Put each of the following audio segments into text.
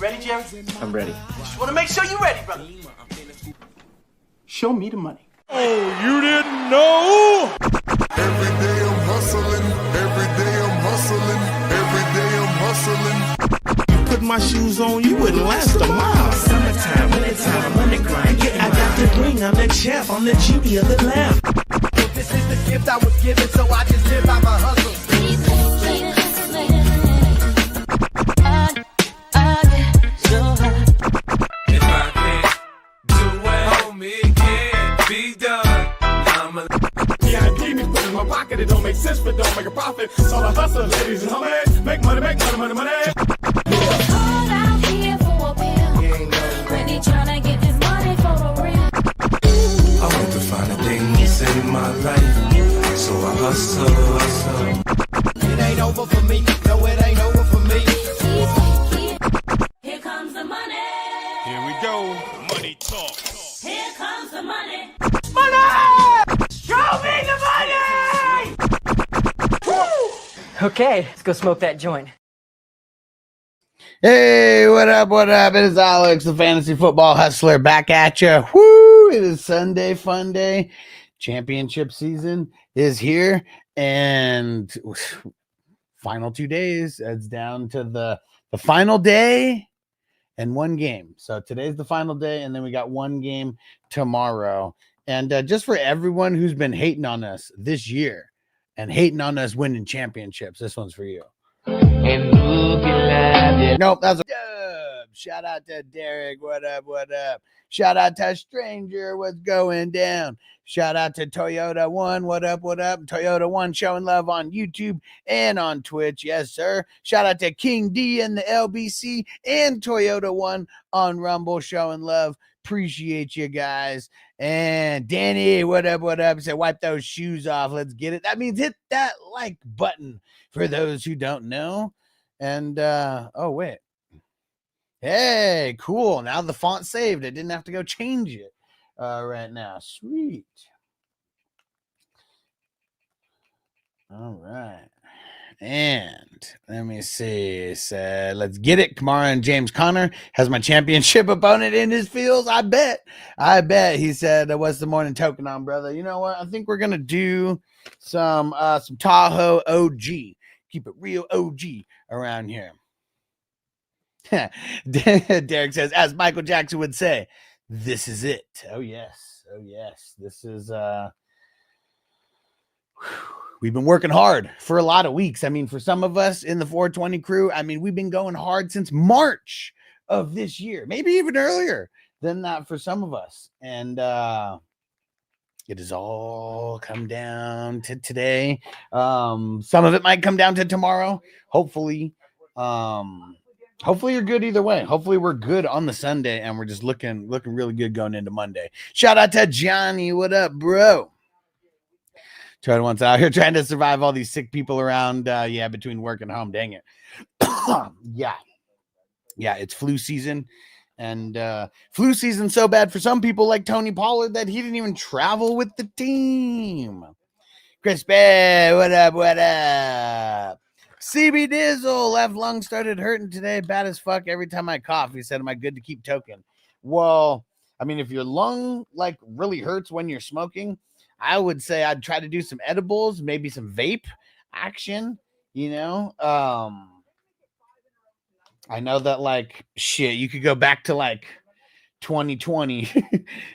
ready, Jerry? I'm ready. Just want to make sure you're ready, brother. Show me the money. Oh, you didn't know? Every day I'm hustling. Every day I'm hustling. Every day I'm hustling. Put my shoes on, you wouldn't last a mile. Summertime, wintertime, I'm on the grind. Yeah, I got the ring, I'm the champ, I'm the genie of the lamp. This is the gift I was given, so I just live by my hustle. If I can't do it, homie, it can't be done. Yeah, I keep me put in my pocket, it don't make sense, but don't make a profit. So I hustle, ladies and homies. Make money, money, money, money. Call out here for a pill. When he tryna get this money for a real. I want to find the things in my life, so I hustle. It ain't over for me. No, it ain't over for me. Here comes the money. Here we go. Money talk. Here comes the money. Show me the money! Okay, let's go smoke that joint. Hey, what up, what up? It is Alex, the Fantasy Football Hustler, back at you. Woo! It is Sunday Fun Day. Championship season is here, and final 2 days. It's down to the final day and one game. So today's the final day, and then we got one game tomorrow. And just for everyone who's been hating on us this year and hating on us winning championships, this one's for you. Nope, that's a dub. Shout out to Derek. What up? What up? Shout out to Stranger. What's going down? Shout out to Toyota One. What up? What up? Toyota One showing love on YouTube and on Twitch. Yes, sir. Shout out to King D and the LBC and Toyota One on Rumble showing love. Appreciate you guys. And Danny, what up? What up? Said, wipe those shoes off. Let's get it. That means hit that like button for those who don't know. And oh, wait. Hey, cool. Now the font saved. I didn't have to go change it right now. Sweet. All right. And let me see. So let's get it. Kamara and James Conner has my championship opponent in his fields. I bet. He said, what's the morning token on, brother? You know what? I think we're gonna do some Tahoe OG. Keep it real OG around here. Derek says, as Michael Jackson would say, this is it. Oh yes. This is we've been working hard for a lot of weeks. I mean, for some of us in the 420 crew, I mean, we've been going hard since March of this year, maybe even earlier than that for some of us. And it has all come down to today. Some of it might come down to tomorrow. Hopefully you're good either way. Hopefully we're good on the Sunday and we're just looking really good going into Monday. Shout out to Johnny. What up, bro? Try once out here trying to survive all these sick people around. Between work and home. Dang it. Yeah, it's flu season. And flu season so bad for some people like Tony Pollard that he didn't even travel with the team. Crispy, what up? CB Dizzle, left lung started hurting today. Bad as fuck every time I cough. He said, am I good to keep token? Well, I mean, if your lung like really hurts when you're smoking, I would say I'd try to do some edibles, maybe some vape action, you know? I know that like shit, you could go back to like 2020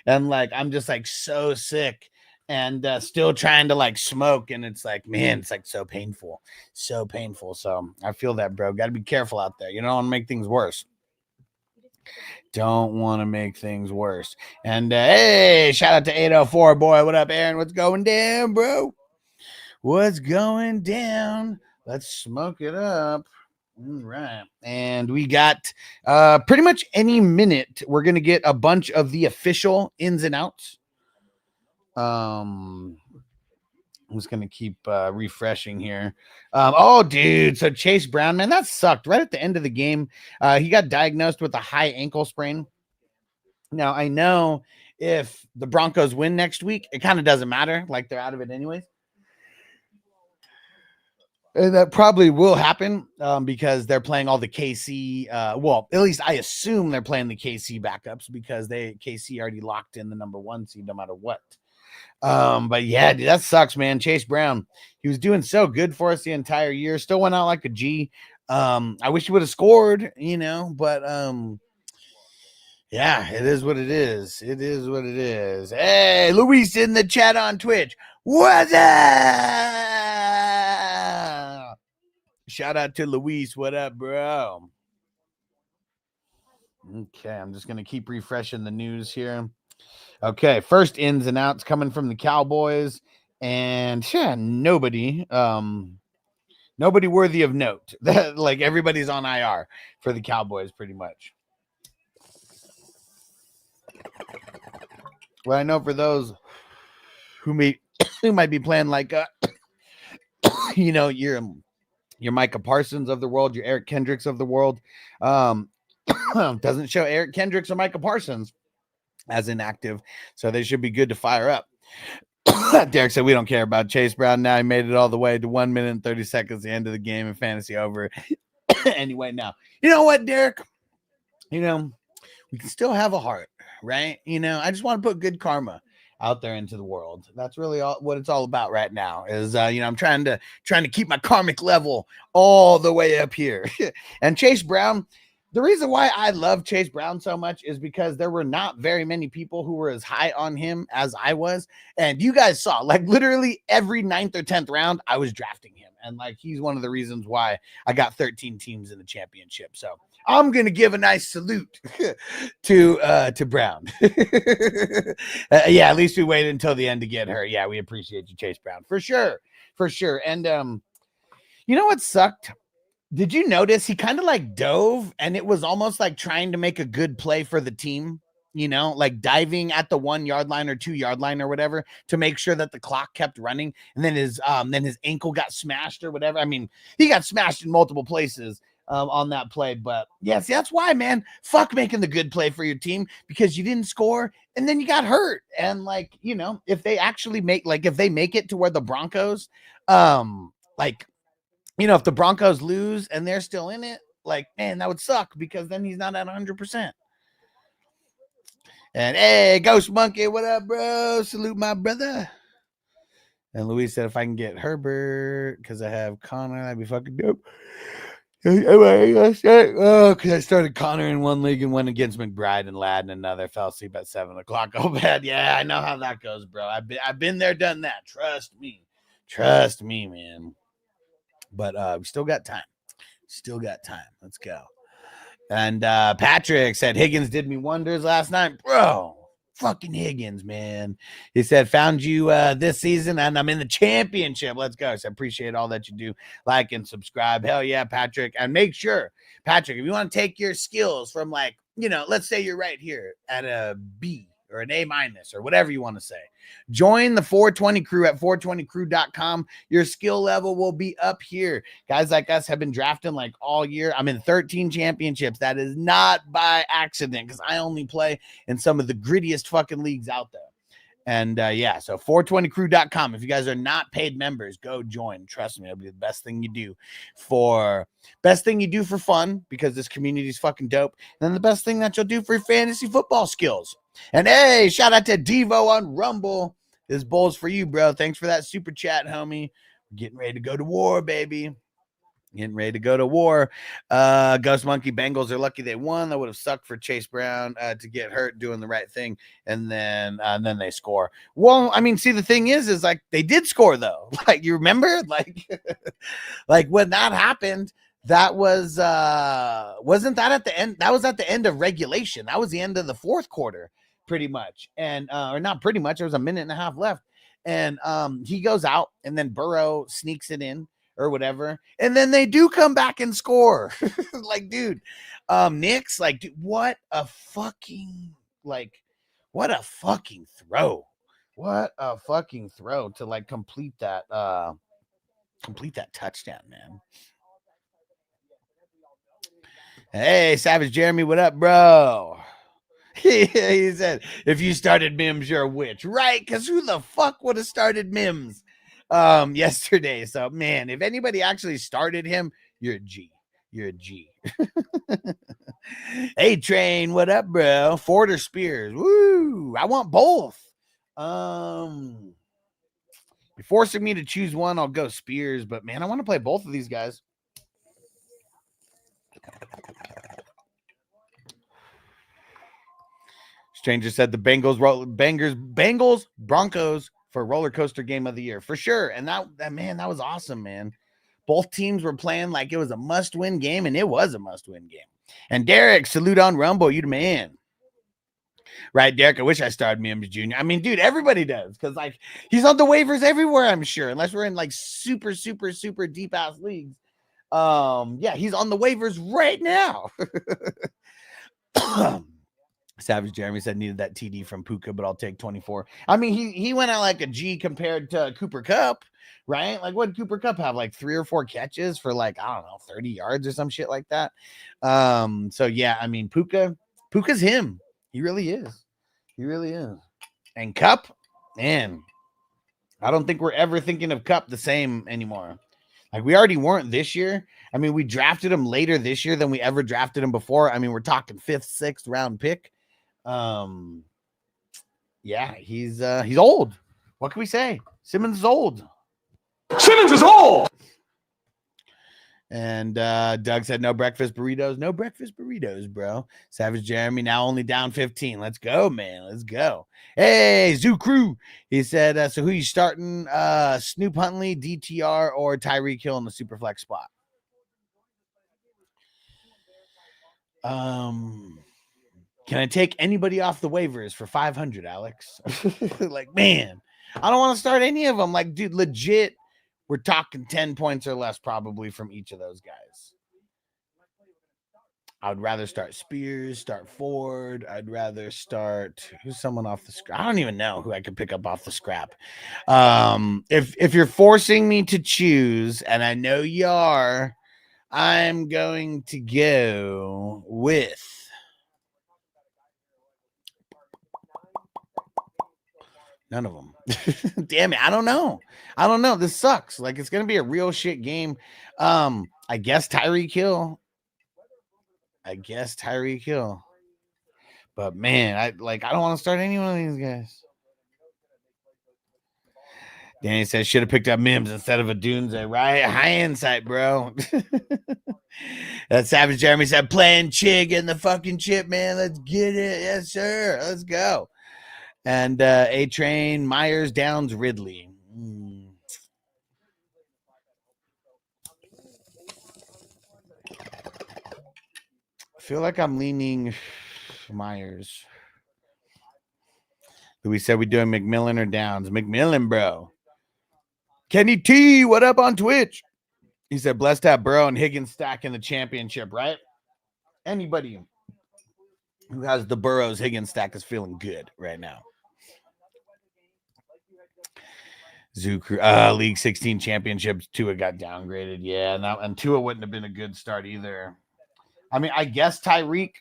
and like I'm just like so sick and still trying to like smoke, and it's like, man, it's like so painful. So I feel that, bro. Got to be careful out there. You don't want to make things worse. And hey, shout out to 804 boy. What up, Aaron? What's going down, bro? What's going down? Let's smoke it up. All right. And we got pretty much any minute we're going to get a bunch of the official ins and outs. I'm just going to keep refreshing here. Oh, dude. So Chase Brown, man, that sucked right at the end of the game. He got diagnosed with a high ankle sprain. Now, I know if the Broncos win next week, it kind of doesn't matter. Like, they're out of it anyways. And that probably will happen because they're playing all the KC. Well, at least I assume they're playing the KC backups because KC already locked in the number 1 seed no matter what. But yeah, dude, that sucks, man. Chase Brown, he was doing so good for us the entire year. Still went out like a G. I wish he would have scored, but yeah, it is what it is. It is what it is. Hey, Luis in the chat on Twitch. What's up? Shout out to Luis. What up, bro? Okay, I'm just gonna keep refreshing the news here. Okay, first ins and outs coming from the Cowboys, and yeah, nobody worthy of note. Like everybody's on IR for the Cowboys, pretty much. Well, I know for those who might be playing like your Micah Parsons of the world, your Eric Kendricks of the world, doesn't show Eric Kendricks or Micah Parsons as inactive, so they should be good to fire up. Derek said we don't care about Chase Brown now. He made it all the way to 1 minute and 30 seconds, the end of the game, and fantasy over. Anyway, now you know what, Derek? We can still have a heart, right? I just want to put good karma out there into the world. That's really what it's all about right now. Is I'm trying to keep my karmic level all the way up here. And Chase Brown. The reason why I love Chase Brown so much is because there were not very many people who were as high on him as I was. And you guys saw, like, literally every 9th or 10th round, I was drafting him. And, like, he's one of the reasons why I got 13 teams in the championship. So I'm going to give a nice salute to Brown. Yeah, at least we waited until the end to get her. Yeah, we appreciate you, Chase Brown. For sure. For sure. And you know what sucked? Did you notice he kind of like dove and it was almost like trying to make a good play for the team, like diving at the 1 yard line or 2 yard line or whatever to make sure that the clock kept running. And then his ankle got smashed or whatever. I mean, he got smashed in multiple places on that play. But yeah, see, that's why, man, fuck making the good play for your team because you didn't score and then you got hurt. And like, if they actually if they make it to where the Broncos, if the Broncos lose and they're still in it, like, man, that would suck because then he's not at 100%. And hey, Ghost Monkey, what up, bro? Salute my brother. And Luis said, if I can get Herbert because I have Connor, that'd be fucking dope. Because I started Connor in one league and went against McBride and Ladd in another. Fell asleep at 7 o'clock. Oh, bad. Yeah, I know how that goes, bro. I've been there, done that. Trust me, man. But we still got time. Let's go. And Patrick said Higgins did me wonders last night. Bro, fucking Higgins, man. He said, found you this season and I'm in the championship. Let's go. So I appreciate all that you do. Like and subscribe. Hell yeah, Patrick. And make sure, Patrick, if you want to take your skills from let's say you're right here at a B or an A- or whatever you want to say. Join the 420 crew at 420crew.com. Your skill level will be up here. Guys like us have been drafting like all year. I'm in 13 championships. That is not by accident because I only play in some of the grittiest fucking leagues out there. And so 420crew.com. If you guys are not paid members, go join. Trust me, it'll be the best thing you do for fun because this community is fucking dope. And then the best thing that you'll do for your fantasy football skills. And hey, shout out to Devo on Rumble. This bowl's for you, bro. Thanks for that super chat, homie. We're getting ready to go to war, baby. Ghost Monkey Bengals are lucky they won. That would have sucked for Chase Brown to get hurt doing the right thing, and then they score. Well, I mean, see, the thing is like they did score though. Like you remember, like when that happened, that was wasn't that at the end? That was at the end of regulation. That was the end of the fourth quarter, pretty much, and or not pretty much. There was a minute and a half left, and he goes out, and then Burrow sneaks it in. Or whatever, and then they do come back and score. Like, dude, Knicks, like, dude, what a fucking throw! What a fucking throw to like complete that touchdown, man. Hey, Savage Jeremy, what up, bro? He said, if you started Mims, you're a witch, right? Because who the fuck would have started Mims? yesterday. So man, if anybody actually started him, you're a G. You're a G. Hey Train, what up, bro? Ford or Spears? Woo! I want both. You're forcing me to choose one. I'll go Spears, but man, I want to play both of these guys. Stranger said the Bengals Broncos for roller coaster game of the year for sure. And that man, that was awesome, man. Both teams were playing like it was a must-win game, and it was a must-win game. And Derek, salute on Rumble, you the man. Right, Derek? I wish I started Mims Jr. I mean, dude, everybody does because like he's on the waivers everywhere, I'm sure, unless we're in like super deep ass leagues. Yeah, he's on the waivers right now. Savage Jeremy said needed that TD from Puka, but I'll take 24. I mean, he went out like a G compared to Cooper Kupp, right? Like, what did Cooper Kupp have? Like 3 or 4 catches for like, I don't know, 30 yards or some shit like that. So yeah, I mean, Puka's him. He really is. He really is. And Kupp, man, I don't think we're ever thinking of Kupp the same anymore. Like, we already weren't this year. I mean, we drafted him later this year than we ever drafted him before. I mean, we're talking 5th, 6th round pick. Yeah, he's old. What can we say? Simmons is old. Simmons is old. And Doug said no breakfast burritos. No breakfast burritos, bro. Savage Jeremy now only down 15. Let's go, man. Let's go. Hey, Zoo Crew. He said, so who you starting? Snoop Huntley, DTR, or Tyreek Hill in the super flex spot? Can I take anybody off the waivers for 500, Alex? Like, man, I don't want to start any of them. Like, dude, legit, we're talking 10 points or less probably from each of those guys. I would rather start Spears, start Ford. I'd rather start who's someone off the scrap. I don't even know who I could pick up off the scrap. If you're forcing me to choose, and I know you are, I'm going to go with none of them. Damn it. I don't know. This sucks. Like, it's going to be a real shit game. I guess Tyreek Hill. But man, I don't want to start any one of these guys. Danny says should have picked up Mims instead of a Dunze, right? High insight, bro. That Savage Jeremy said playing Chig in the fucking chip, man. Let's get it. Yes, sir. Let's go. And A-Train, Myers, Downs, Ridley. I feel like I'm leaning Myers. We said we doing McMillan or Downs. McMillan, bro. Kenny T, what up on Twitch? He said blessed to have Burrow and Higgins stack in the championship, right? Anybody who has the Burrows Higgins stack is feeling good right now. League 16 championships, Tua got downgraded. Yeah, and Tua wouldn't have been a good start either. I mean, I guess Tyreek,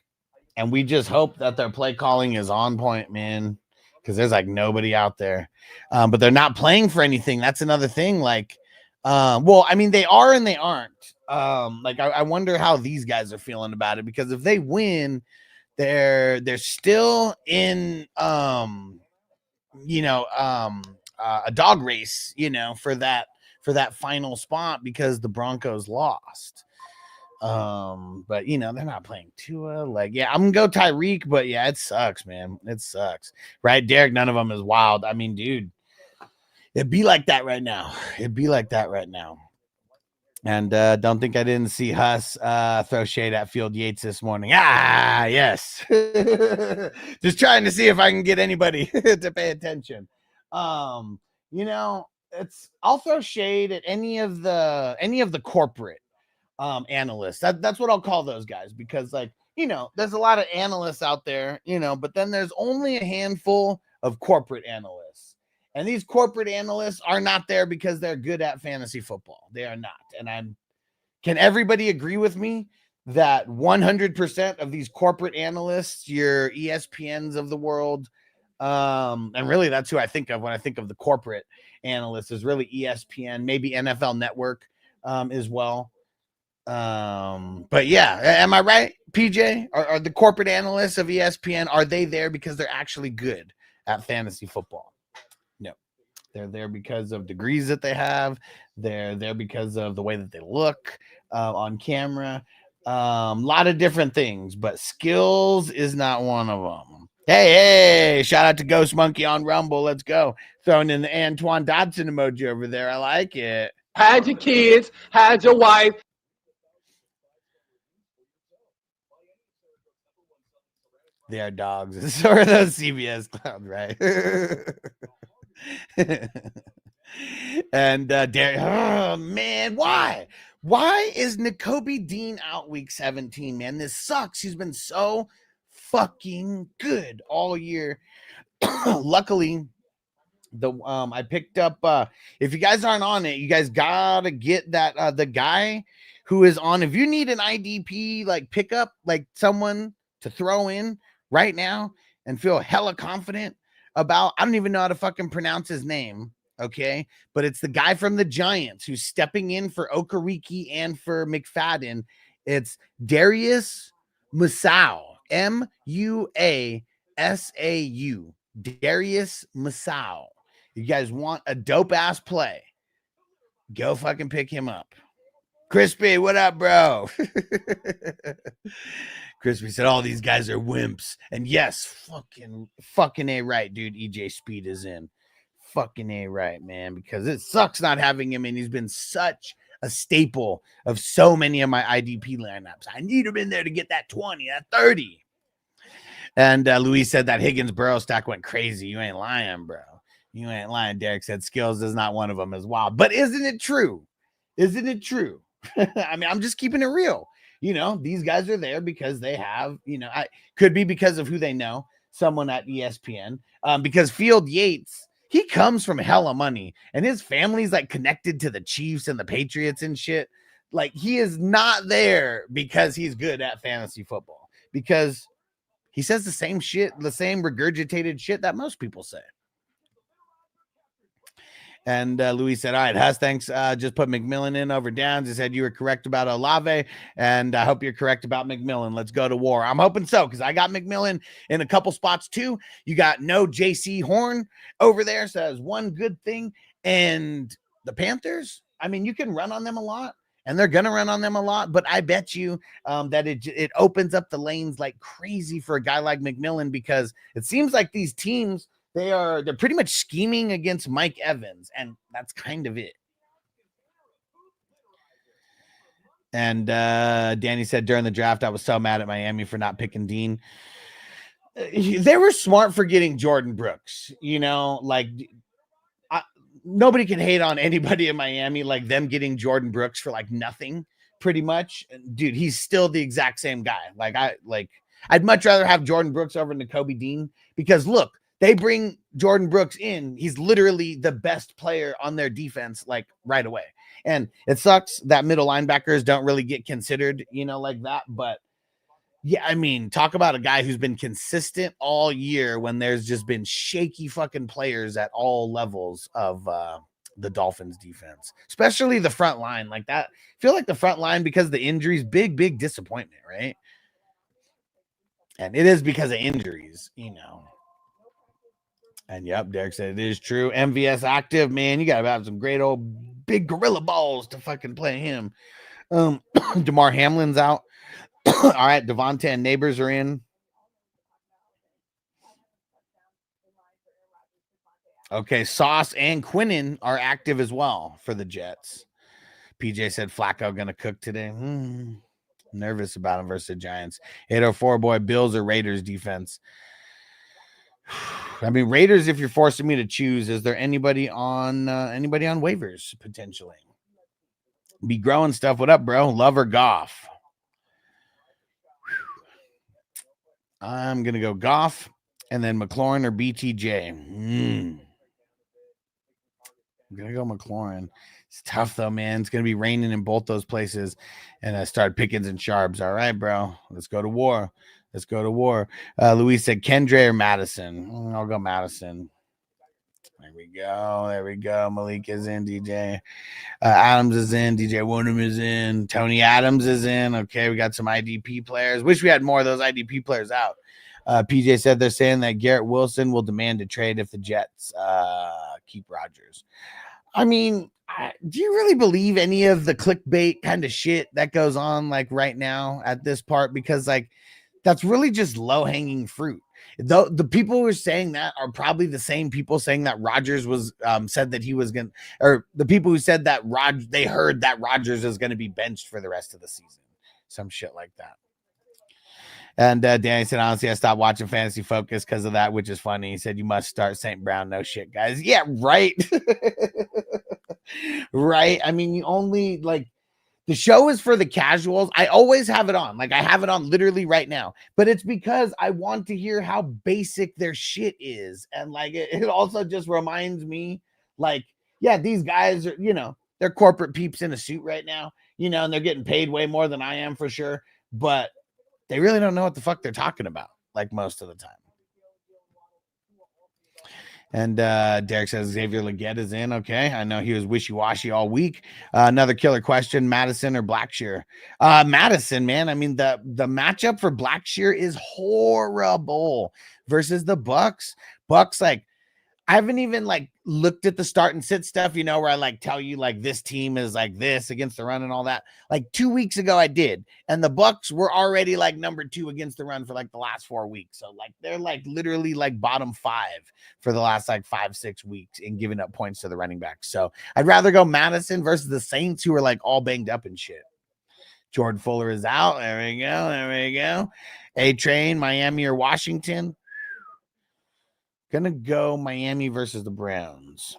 and we just hope that their play calling is on point, man, because there's like nobody out there. But they're not playing for anything. That's another thing. Like, well, I mean, they are and they aren't. I wonder how these guys are feeling about it, because if they win, they're still in a dog race, for that final spot because the Broncos lost. But they're not playing Tua. Like, yeah, I'm gonna go Tyreek, but yeah, it sucks, man. It sucks, right? Derek, none of them is wild. I mean, dude, it'd be like that right now. And don't think I didn't see Huss throw shade at Field Yates this morning. Ah, yes. Just trying to see if I can get anybody to pay attention. I'll throw shade at any of the corporate analysts. That's what I'll call those guys, because there's a lot of analysts out there, but then there's only a handful of corporate analysts. And these corporate analysts are not there because they're good at fantasy football. They are not. And can everybody agree with me that 100% of these corporate analysts, your ESPNs of the world, And really that's who I think of when I think of the corporate analysts, is really ESPN, maybe NFL Network as well. But yeah, am I right, PJ? Are the corporate analysts of ESPN, are they there because they're actually good at fantasy football? No. They're there because of degrees that they have. They're there because of the way that they look on camera. A lot of different things, but skills is not one of them. Hey, shout out to Ghost Monkey on Rumble. Let's go. Throwing in the Antoine Dodson emoji over there. I like it. Had your kids, had your wife. They are dogs. And so are those CBS clowns, right? And oh man, why is Nakobe Dean out week 17, man? This sucks. He's been so fucking good all year. Luckily, I picked up, if you guys aren't on it, you guys gotta get that the guy who is on, if you need an IDP like pickup, like someone to throw in right now and feel hella confident about, I don't even know how to fucking pronounce his name, okay, but it's the guy from the Giants who's stepping in for Okereke and for McFadden. It's Darius Muasau, Muasau, Darius Muasau. You guys want a dope ass play, go fucking pick him up. Crispy, what up, bro? Crispy said all these guys are wimps. And yes, fucking A right, dude. EJ Speed is in. Fucking A right, man, because it sucks not having him, and he's been such a staple of so many of my IDP lineups. I need him in there to get that 20, that 30. And Luis said that Higgins Burrow stack went crazy. You ain't lying, bro. You ain't lying. Derek said skills is not one of them as well. But isn't it true? Isn't it true? I mean, I'm just keeping it real. You know, these guys are there because they have, you know, I could be because of who they know, someone at ESPN, because Field Yates, he comes from hella money and his family's like connected to the Chiefs and the Patriots and shit. Like, he is not there because he's good at fantasy football, because he says the same shit, the same regurgitated shit that most people say. And Louis said, all right, Huss, thanks. Just put McMillan in over Downs. He said you were correct about Olave, and I hope you're correct about McMillan. Let's go to war. I'm hoping so, because I got McMillan in a couple spots too. You got no JC Horn over there, so that's one good thing. And the Panthers, I mean, you can run on them a lot, and they're going to run on them a lot, but I bet you that it opens up the lanes like crazy for a guy like McMillan, because it seems like these teams, they're pretty much scheming against Mike Evans, and that's kind of it. And Danny said during the draft, I was so mad at Miami for not picking Dean. They were smart for getting Jordan Brooks. You know, like nobody can hate on anybody in Miami, like them getting Jordan Brooks for like nothing, pretty much. Dude, he's still the exact same guy. I'd much rather have Jordan Brooks over Nakobe Dean, because look, they bring Jordan Brooks in. He's literally the best player on their defense, like right away. And it sucks that middle linebackers don't really get considered, you know, like that. But yeah, I mean, talk about a guy who's been consistent all year when there's just been shaky fucking players at all levels of the Dolphins defense, especially the front line like that. I feel like the front line, because of the injuries, big disappointment, right? And it is because of injuries, you know. And yep, Derek said it is true. MVS active, man. You got to have some great old big gorilla balls to fucking play him. DeMar Hamlin's out. All right, Devonta and Neighbors are in. Okay, Sauce and Quinnen are active as well for the Jets. PJ said Flacco going to cook today. Nervous about him versus the Giants. 804 boy, Bills or Raiders defense. I mean, Raiders, if you're forcing me to choose, is there anybody on waivers potentially? Be growing stuff. What up, bro? Love or Goff? I'm going to go Goff and then McLaurin or BTJ. I'm going to go McLaurin. It's tough, though, man. It's going to be raining in both those places. And I start Pickens and Sharps. All right, bro. Let's go to war. Let's go to war. Luis said Kendre or Madison. I'll go Madison. There we go. There we go. Malik is in. DJ Adams is in. DJ Woodham is in. Tony Adams is in. Okay, we got some IDP players. Wish we had more of those IDP players out. PJ said they're saying that Garrett Wilson will demand a trade if the Jets keep Rodgers. I mean, do you really believe any of the clickbait kind of shit that goes on like right now at this part? Because like that's really just low-hanging fruit. The people who are saying that are probably the same people saying that Rodgers was said that he was going to, or the people who said that they heard that Rodgers is going to be benched for the rest of the season. Some shit like that. And Danny said, honestly, I stopped watching Fantasy Focus because of that, which is funny. He said, you must start St. Brown. No shit, guys. Yeah, right. Right. I mean, you only like the show is for the casuals. I always have it on. Like I have it on literally right now, but it's because I want to hear how basic their shit is. And like, it also just reminds me like, yeah, these guys are, you know, they're corporate peeps in a suit right now, you know, and they're getting paid way more than I am for sure. But they really don't know what the fuck they're talking about, like most of the time. And Derek says Xavier Legette is in. Okay, I know he was wishy-washy all week. Another killer question: Madison or Blackshear? Madison, man. I mean, the matchup for Blackshear is horrible versus the Bucks. Bucks, like, I haven't even like looked at the start and sit stuff, you know, where I like tell you like this team is like this against the run and all that. Like 2 weeks ago I did, and the Bucks were already like number 2 against the run for like the last 4 weeks. So like they're like literally like bottom 5 for the last like 5-6 weeks in giving up points to the running backs. So I'd rather go Madison versus the Saints, who are like all banged up and shit. Jordan Fuller is out. There we go. There we go. A-Train, Miami or Washington? Gonna go Miami versus the Browns.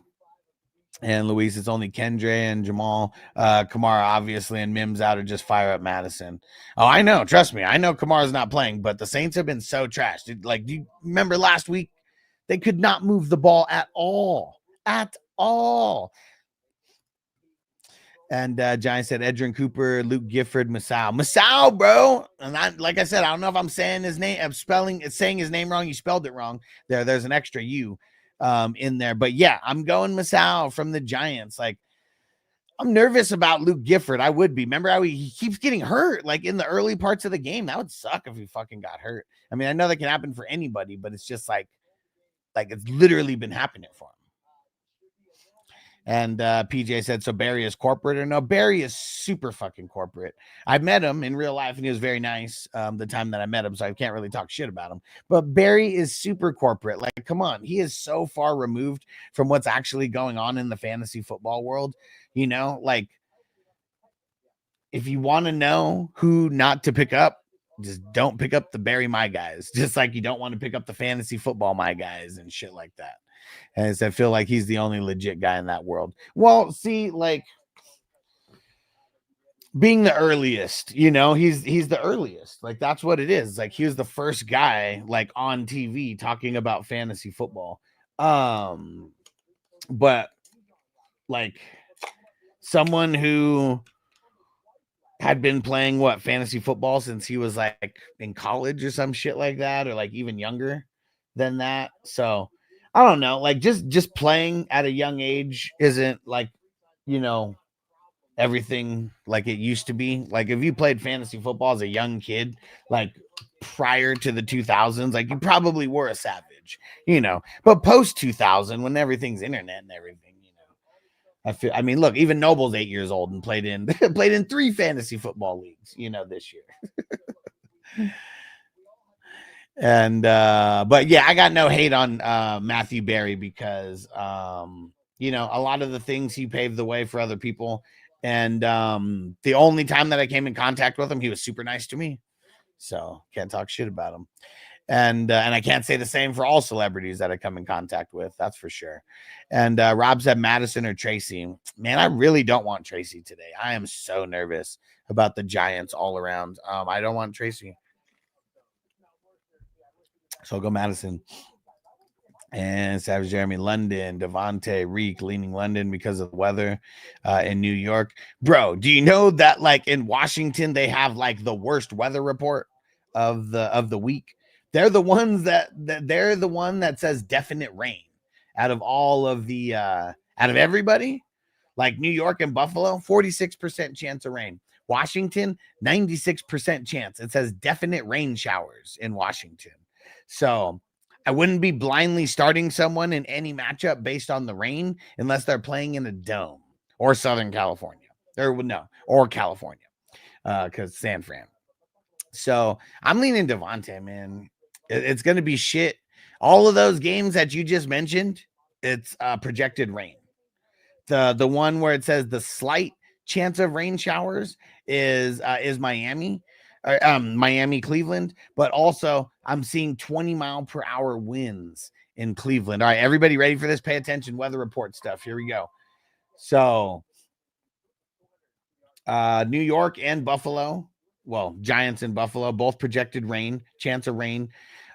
And Luis, it's only Kendre and Jamal Kamara, obviously, and Mims out, or just fire up Madison. Oh, I know. Trust me. I know Kamara's not playing, but the Saints have been so trashed. Like, do you remember last week? They could not move the ball at all. At all. And Giant said Edrin Cooper, Luke Gifford, Masao, bro. And I, like I said, I don't know if I'm saying his name, saying his name wrong. You spelled it wrong. There's an extra U in there. But yeah, I'm going Masao from the Giants. Like, I'm nervous about Luke Gifford. I would be. Remember how he keeps getting hurt, like in the early parts of the game. That would suck if he fucking got hurt. I mean, I know that can happen for anybody, but it's just like it's literally been happening for him. And PJ said, so Barry is corporate or no? Barry is super fucking corporate. I met him in real life and he was very nice the time that I met him, so I can't really talk shit about him. But Barry is super corporate. Like, come on. He is so far removed from what's actually going on in the fantasy football world. You know, like, if you want to know who not to pick up, just don't pick up the Barry My Guys. Just like you don't want to pick up the fantasy football My Guys and shit like that. And I feel like he's the only legit guy in that world. Well, see, like being the earliest, you know, he's the earliest. Like that's what it is. Like he was the first guy like on TV talking about fantasy football. But like someone who had been playing fantasy football since he was like in college or some shit like that, or like even younger than that. So I don't know, like just playing at a young age isn't like, you know, everything like it used to be. Like if you played fantasy football as a young kid, like prior to the 2000s, like you probably were a savage, you know, but post 2000 when everything's internet and everything, you know, I mean, look, even Noble's 8 years old and played in 3 fantasy football leagues, you know, this year. And but yeah, I got no hate on Matthew Berry because you know, a lot of the things he paved the way for other people. And the only time that I came in contact with him, he was super nice to me. So can't talk shit about him. And I can't say the same for all celebrities that I come in contact with. That's for sure. And Rob said Madison or Tracy. Man, I really don't want Tracy today. I am so nervous about the Giants all around. I don't want Tracy. So I'll go Madison. And Savage Jeremy, London, Devontae, Reek, leaning London because of the weather in New York. Bro, do you know that like in Washington, they have like the worst weather report of the week. They're the ones that they're the one that says definite rain out of all of the out of everybody. Like New York and Buffalo, 46% chance of rain. Washington, 96% chance. It says definite rain showers in Washington. So I wouldn't be blindly starting someone in any matchup based on the rain unless they're playing in a dome or Southern California or California, because San Fran. So I'm leaning Devontae, man. It's going to be shit. All of those games that you just mentioned, it's projected rain. The one where it says the slight chance of rain showers is Miami, Miami, Cleveland, but also I'm seeing 20-mile-per-hour winds in Cleveland. All right, everybody ready for this? Pay attention. Weather report stuff. Here we go. So, New York and Buffalo, well, Giants and Buffalo, both projected rain, chance of rain,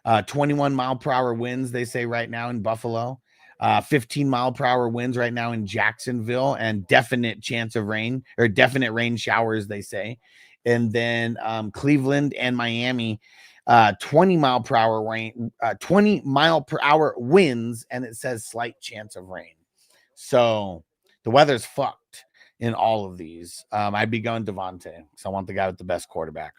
21-mile-per-hour winds, they say right now in Buffalo. 15-mile-per-hour winds right now in Jacksonville, and definite chance of rain or definite rain showers, they say. And then Cleveland and Miami, 20-mile-per-hour rain, 20-mile-per-hour winds, and it says slight chance of rain. So the weather's fucked in all of these. I'd be going Devontae because I want the guy with the best quarterback.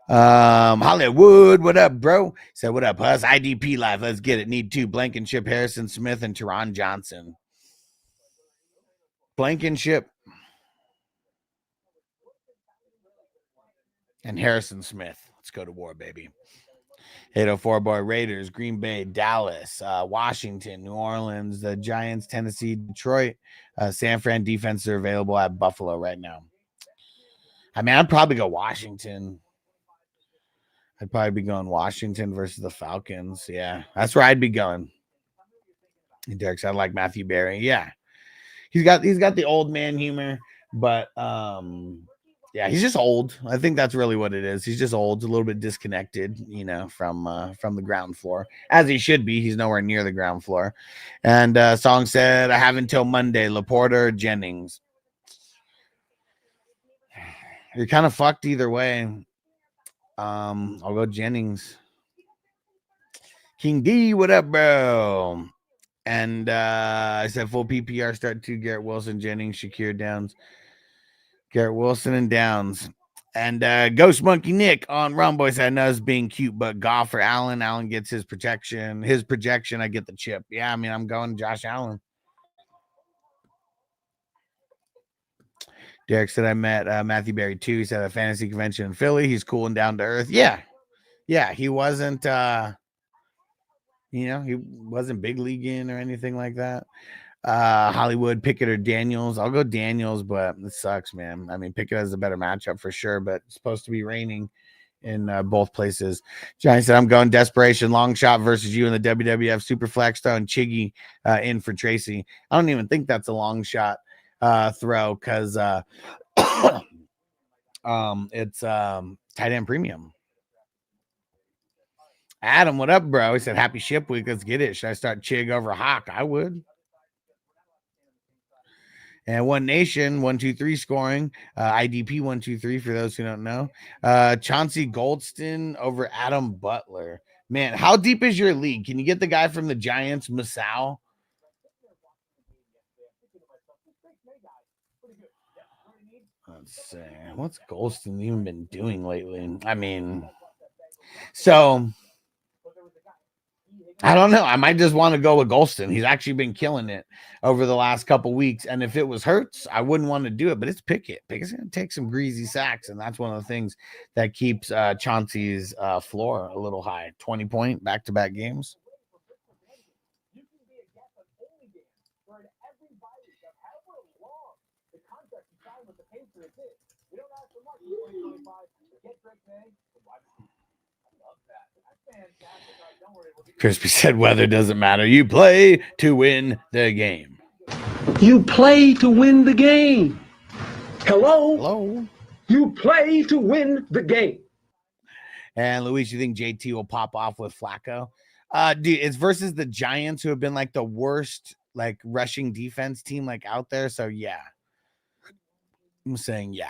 Hollywood, what up, bro? Said, what up, Huss? IDP live, let's get it. Need two. Blankenship, Harrison Smith, and Teron Johnson. Blankenship and Harrison Smith. Let's go to war, baby. 804 boy, Raiders, Green Bay, Dallas, Washington, New Orleans, the Giants, Tennessee, Detroit. San Fran defenses are available at Buffalo right now. I mean, I'd probably go Washington. I'd probably be going Washington versus the Falcons. Yeah, that's where I'd be going. Derek said, I like Matthew Berry. Yeah, he's got the old man humor, but yeah, he's just old. I think that's really what it is. He's just old, a little bit disconnected, from the ground floor, as he should be. He's nowhere near the ground floor. And Song said, I have until Monday. Laporta or Jennings. You're kind of fucked either way. I'll go Jennings. King D, what up, bro? And I said full PPR start 2, Garrett Wilson, Jennings, Shakir, Downs. Garrett Wilson and Downs. And Ghost Monkey Nick on Rumboy said, I know it's being cute, but golf for Allen. Allen gets his projection. I get the chip. Yeah, I mean, I'm going Josh Allen. Derek said, I met Matthew Berry too. He said a fantasy convention in Philly. He's cool and down to earth. Yeah, he wasn't he wasn't big leaguing or anything like that. Hollywood, Pickett or Daniels. I'll go Daniels, but it sucks, man. I mean, Pickett has a better matchup for sure, but it's supposed to be raining in both places. Johnny said, I'm going desperation long shot versus you in the WWF Superflex, throwing Chiggy in for Tracy. I don't even think that's a long shot throw because it's tight end premium. Adam, what up, bro? He said, happy ship week. Let's get it. Should I start Chig over Hawk? I would. And One Nation, 1-2-3 scoring. IDP 1-2-3 for those who don't know. Chauncey Goldston over Adam Butler. Man, how deep is your league? Can you get the guy from the Giants, Masao? Let's see. What's Goldston even been doing lately? I mean, so I don't know. I might just want to go with Golston. He's actually been killing it over the last couple weeks. And if it was Hurts, I wouldn't want to do it. But it's Pickett. Pickett's going to take some greasy sacks. And that's one of the things that keeps Chauncey's floor a little high. 20-point back-to-back games. Crispy said, weather doesn't matter. You play to win the game. You play to win the game. Hello? Hello? You play to win the game. And Luis, you think JT will pop off with Flacco? Dude, it's versus the Giants, who have been like the worst like rushing defense team like out there. So yeah. I'm saying yeah.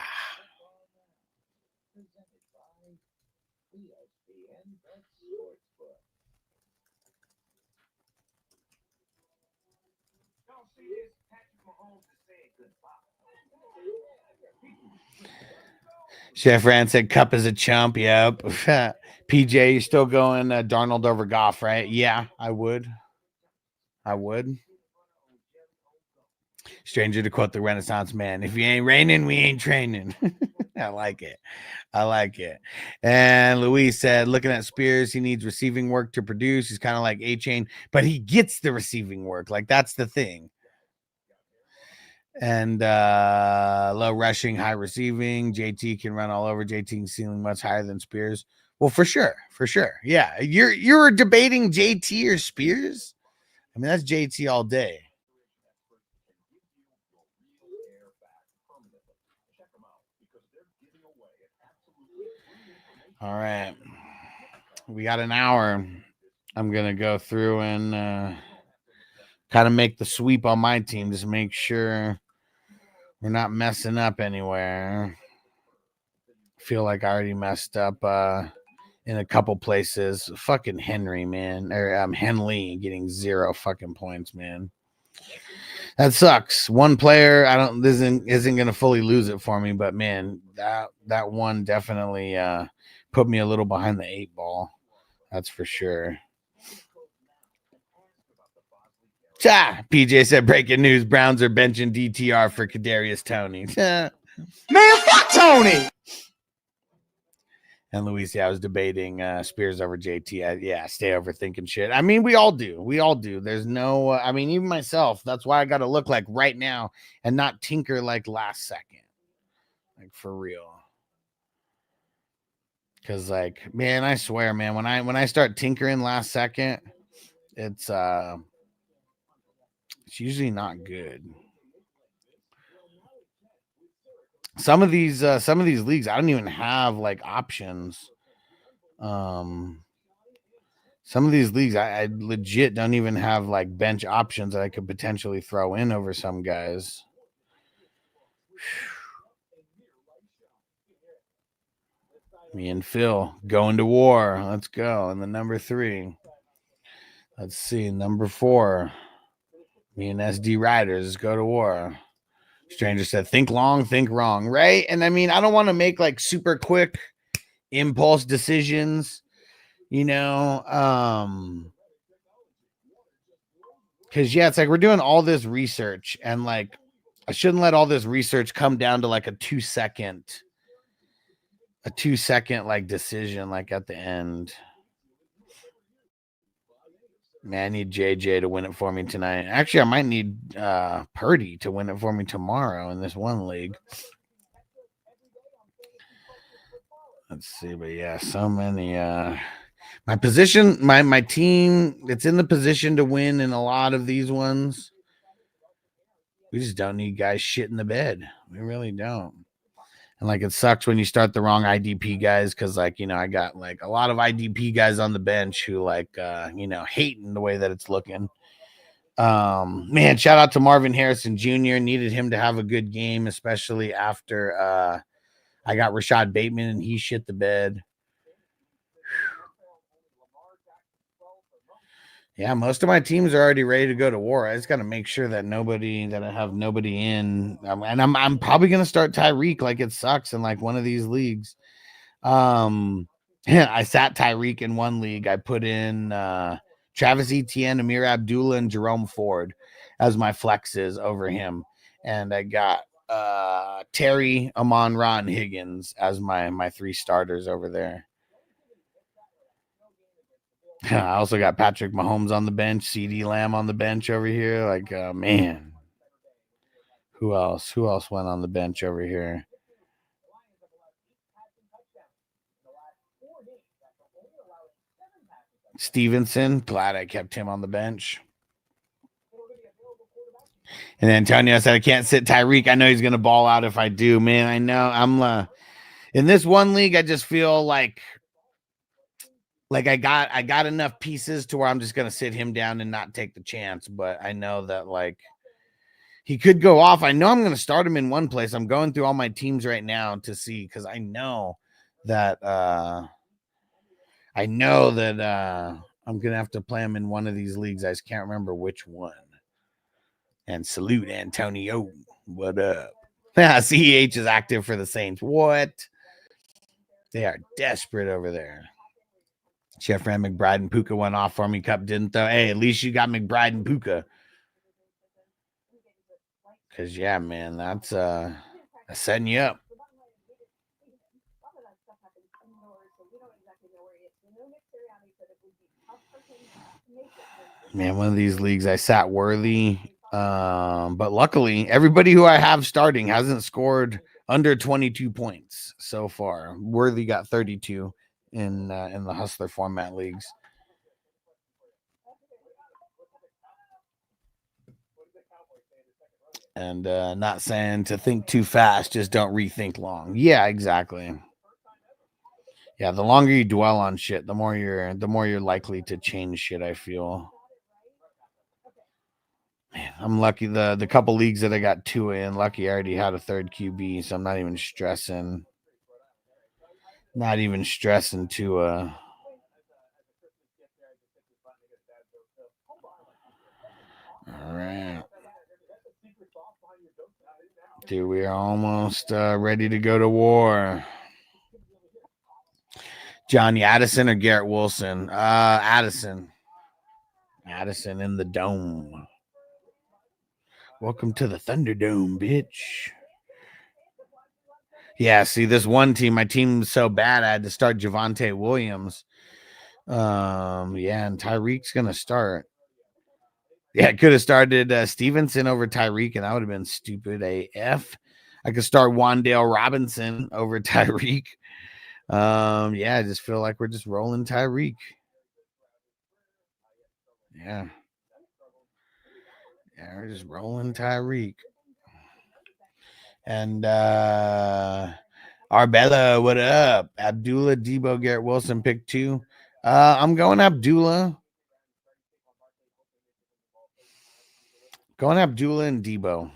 Chef Rand said Cup is a chump. Yep. PJ, you still going Darnold over Goff, right? Yeah, I would. Stranger to quote the Renaissance man, if you ain't raining, we ain't training. I like it. And Luis said, looking at Spears, he needs receiving work to produce. He's kind of like A-Chain, but he gets the receiving work. Like, that's the thing. And low rushing, high receiving. JT can run all over. JT ceiling much higher than Spears. Well, for sure. Yeah. You're debating JT or Spears? I mean, that's JT all day. All right. We got an hour. I'm going to go through and kind of make the sweep on my team. Just make sure we're not messing up anywhere. I feel like I already messed up in a couple places. Fucking Henry, man. Or Henley getting 0 fucking points, man. That sucks. One player, isn't gonna fully lose it for me, but man, that one definitely put me a little behind the 8 ball. That's for sure. PJ said breaking news: Browns are benching DTR for Kadarius Toney. Man, fuck Tony! And Luis, I was debating Spears over JT. Stay overthinking shit. I mean, we all do. There's no, even myself. That's why I got to look like right now and not tinker like last second. Like, for real. Because, like, man, I swear, man, when I start tinkering last second, it's usually not good. Some of these leagues, I don't even have like options. Some of these leagues, I legit don't even have like bench options that I could potentially throw in over some guys. Me and Phil going to war. Let's go. And the number 3. Let's see. Number 4. Me and SD Riders go to war. Stranger said, think long, think wrong, right? And I mean, I don't want to make like super quick impulse decisions, because it's like we're doing all this research and like I shouldn't let all this research come down to like a 2-second like decision like at the end. Man, I need JJ to win it for me tonight. Actually, I might need Purdy to win it for me tomorrow in this one league. Let's see, but yeah, so many. My position, my team, it's in the position to win in a lot of these ones. We just don't need guys shit in the bed. We really don't. And like it sucks when you start the wrong IDP guys because like, I got like a lot of IDP guys on the bench who like hating the way that it's looking. Man, shout out to Marvin Harrison Jr. Needed him to have a good game, especially after I got Rashad Bateman and he shit the bed. Yeah, most of my teams are already ready to go to war. I just got to make sure that I have nobody in. And I'm probably going to start Tyreek like it sucks in like one of these leagues. I sat Tyreek in one league. I put in Travis Etienne, Amir Abdullah, and Jerome Ford as my flexes over him. And I got Terry, Amon-Ra, and Higgins as my 3 starters over there. I also got Patrick Mahomes on the bench, CD Lamb on the bench over here. Like, man, who else? Who else went on the bench over here? Stevenson. Glad I kept him on the bench. And Antonio said, I can't sit Tyreek. I know he's going to ball out if I do. Man, I know. I'm in this one league, I just feel like I got enough pieces to where I'm just going to sit him down and not take the chance. But I know that like he could go off. I know I'm going to start him in one place. I'm going through all my teams right now to see, because I know that I know that I'm gonna have to play him in one of these leagues. I just can't remember which one. And salute Antonio. What up? CEH is active for the Saints. What? They are desperate over there. Chef ran McBride and Puka went off for me. Cup didn't though. Hey, at least you got McBride and Puka. Cause yeah, man, that's setting you up. Man, one of these leagues I sat Worthy. But luckily, everybody who I have starting hasn't scored under 22 points so far. Worthy got 32 in the Hustler format leagues. And not saying to think too fast, just don't rethink long. Yeah, exactly. Yeah, the longer you dwell on shit, the more you're likely to change shit, I feel. Man, I'm lucky the couple leagues that I got two in, lucky I already had a third QB, so I'm not even stressing. Not even stressing to all right. Dude, we are almost ready to go to war. Johnny Addison or Garrett Wilson? Addison. Addison in the dome. Welcome to the Thunderdome, bitch. Yeah, see, this one team, my team's so bad, I had to start Javonte Williams. Yeah, and Tyreek's gonna start. Yeah, I could have started Stevenson over Tyreek, and that would have been stupid AF. I could start Wandale Robinson over Tyreek. Yeah, I just feel like we're just rolling Tyreek. Yeah. Yeah, we're just rolling Tyreek. And Arbella, what up? Abdullah, Debo, Garrett Wilson, pick 2. I'm going Abdullah. Going Abdullah and Debo.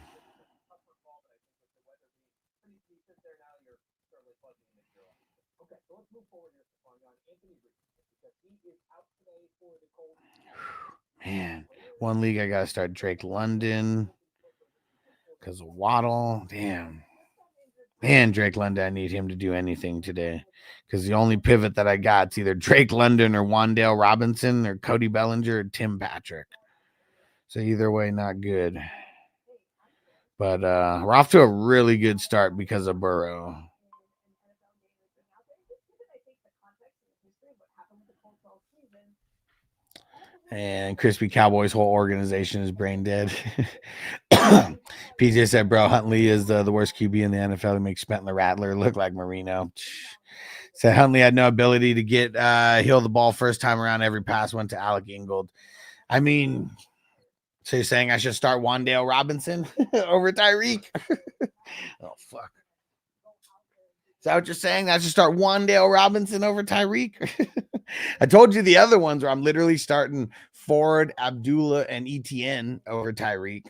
Man, one league I gotta start Drake London because of Waddle. Damn. Man, Drake London, I need him to do anything today. Because the only pivot that I got is either Drake London or Wandale Robinson or Cody Bellinger or Tim Patrick. So either way, not good. But we're off to a really good start because of Burrow. And Crispy Cowboys' whole organization is brain dead. PJ said, bro, Huntley is the worst QB in the NFL to make Spent the Rattler look like Marino. Said Huntley had no ability to get heal the ball first time around. Every pass went to Alec Ingold. I mean, so you're saying I should start Wandale Robinson over Tyreek? Oh, fuck. Is that what you're saying? I should start Wandale Robinson over Tyreek? I told you the other ones where I'm literally starting Ford, Abdullah, and ETN over Tyreek.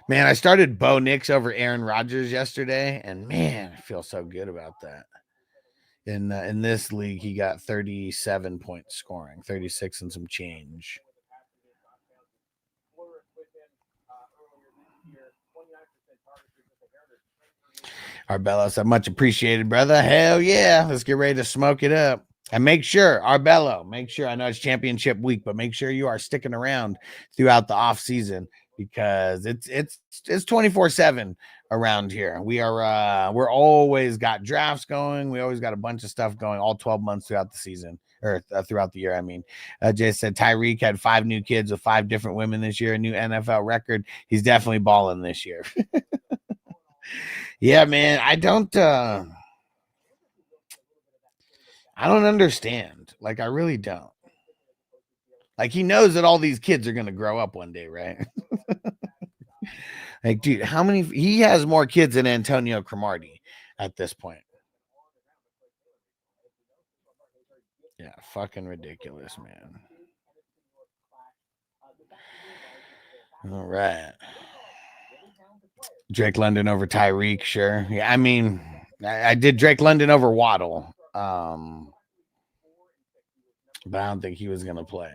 Man, I started Bo Nix over Aaron Rodgers yesterday, and man, I feel so good about that. In this league, he got 37 points scoring, 36 and some change. Arbella said, much appreciated, brother. Hell yeah. Let's get ready to smoke it up. And make sure, Arbello, I know it's championship week, but make sure you are sticking around throughout the off season because it's 24/7 around here. We're always got drafts going. We always got a bunch of stuff going all 12 months throughout the season or throughout the year. I mean, Jay said Tyreek had 5 new kids with 5 different women this year, a new NFL record. He's definitely balling this year. Yeah, man, I don't understand. Like, I really don't. Like, he knows that all these kids are going to grow up one day, right? Like, dude, how many? He has more kids than Antonio Cromartie at this point. Yeah, fucking ridiculous, man. All right. Drake London over Tyreek, sure. Yeah, I mean, I did Drake London over Waddle. But I don't think he was gonna play.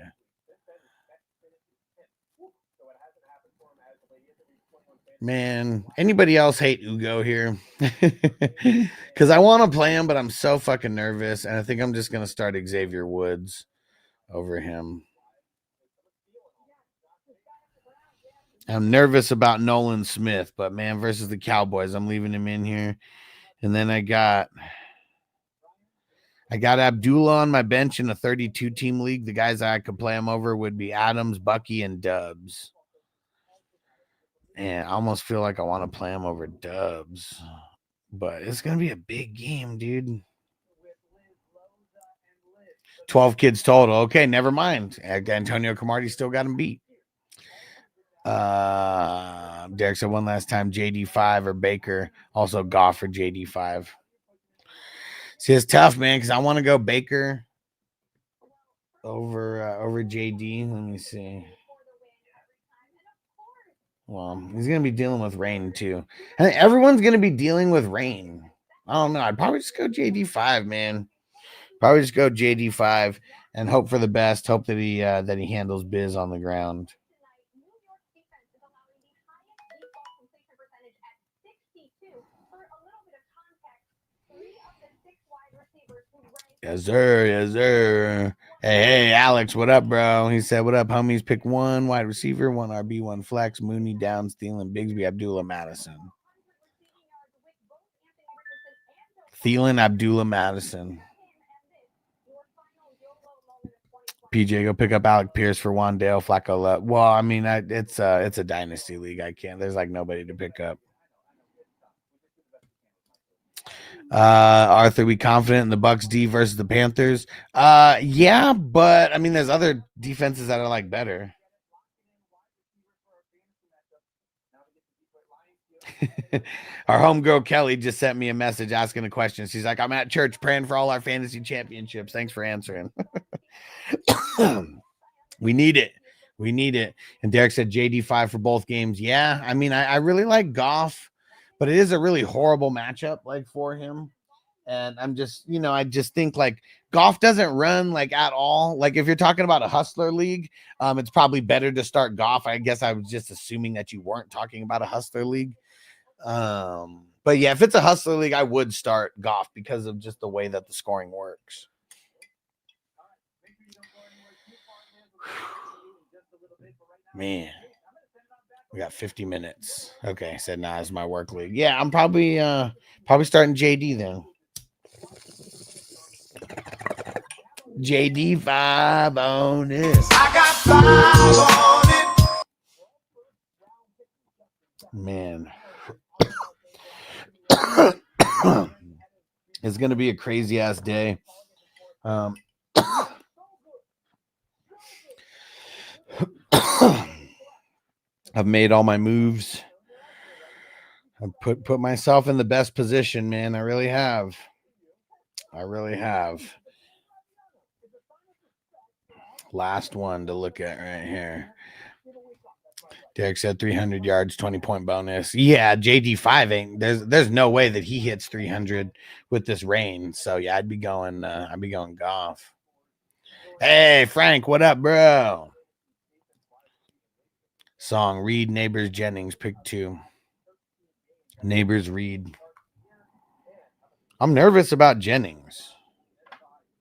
Man, anybody else hate Ugo here? Because I want to play him, but I'm so fucking nervous, and I think I'm just gonna start Xavier Woods over him. I'm nervous about Nolan Smith, but man, versus the Cowboys, I'm leaving him in here. And then I got Abdullah on my bench in a 32 team league. The guys I could play him over would be Adams, Bucky, and Dubs. And I almost feel like I want to play him over Dubs, but it's gonna be a big game, dude. 12 kids total. Okay, never mind. Antonio Cromartie still got him beat. Derek said one last time, JD5 or Baker. Also Goff for JD5. See, it's tough, man, because I want to go Baker over JD. Let me see. Well, he's going to be dealing with rain, too. I think everyone's going to be dealing with rain. I don't know. I'd probably just go JD5, man. Probably just go JD5 and hope for the best. Hope that he handles biz on the ground. Yes, sir. Yes, sir. Hey, Alex, what up, bro? He said, what up, homies? Pick one wide receiver, one RB, one flex, Mooney, Downs, Thielen, Bigsby, Abdullah, Madison. Thielen, Abdullah, Madison. PJ, go pick up Alec Pierce for Wandale, Flacco. Well, I mean, it's a dynasty league. I can't. There's like nobody to pick up. Arthur, we confident in the Bucks D versus the Panthers? Yeah, but I mean, there's other defenses that are like better. Our homegirl Kelly just sent me a message asking a question. She's like, I'm at church praying for all our fantasy championships. Thanks for answering. We need it. We need it. And Derek said JD5 for both games. Yeah, I mean, I really like Goff, but it is a really horrible matchup like for him. And I'm just, I just think like Goff doesn't run like at all. Like if you're talking about a hustler league, it's probably better to start Goff. I guess I was just assuming that you weren't talking about a hustler league. But yeah, if it's a hustler league, I would start Goff because of just the way that the scoring works. Man, we got 50 minutes. Okay, said nah, it's my work league. Yeah, I'm probably starting JD then. JD 5 on this. I got 5 on it. Man. It's gonna be a crazy ass day. I've made all my moves. I've put myself in the best position, man. I really have. Last one to look at right here. Derek said 300 yards, 20-point bonus. Yeah, JD5 ain't. There's no way that he hits 300 with this rain. So yeah, I'd be going Goff. Hey, Frank, what up, bro? Song Reed, Neighbors, Jennings, pick 2. Neighbors, Reed. I'm nervous about Jennings.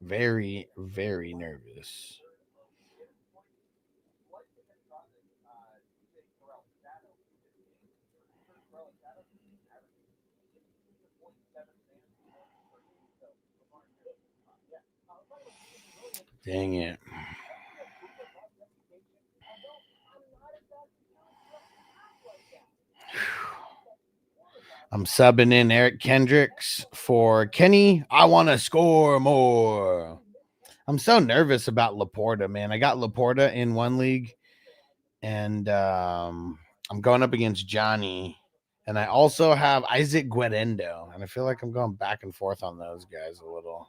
Very, very nervous. Dang it. I'm subbing in Eric Kendricks for Kenny. I want to score more. I'm so nervous about Laporta, man. I got Laporta in one league, and I'm going up against Johnny. And I also have Isaac Guerendo, and I feel like I'm going back and forth on those guys a little.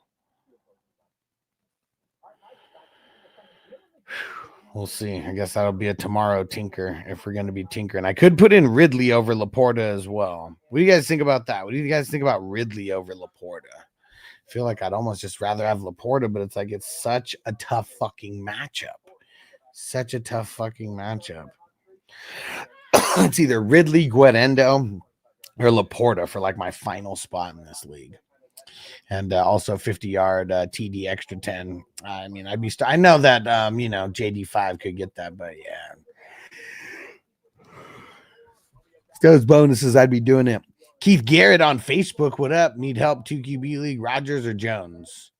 We'll see. I guess that'll be a tomorrow tinker if we're going to be tinkering. I could put in Ridley over Laporta as well. What do you guys think about that? What do you guys think about Ridley over Laporta? I feel like I'd almost just rather have Laporta, but it's like it's such a tough fucking matchup. Such a tough fucking matchup. It's either Ridley, Guarendo, or Laporta for like my final spot in this league. And also 50-yard TD extra 10. I mean, I know that JD5 could get that, but yeah. Those bonuses, I'd be doing it. Keith Garrett on Facebook, what up? Need help 2QB league, Rodgers or Jones?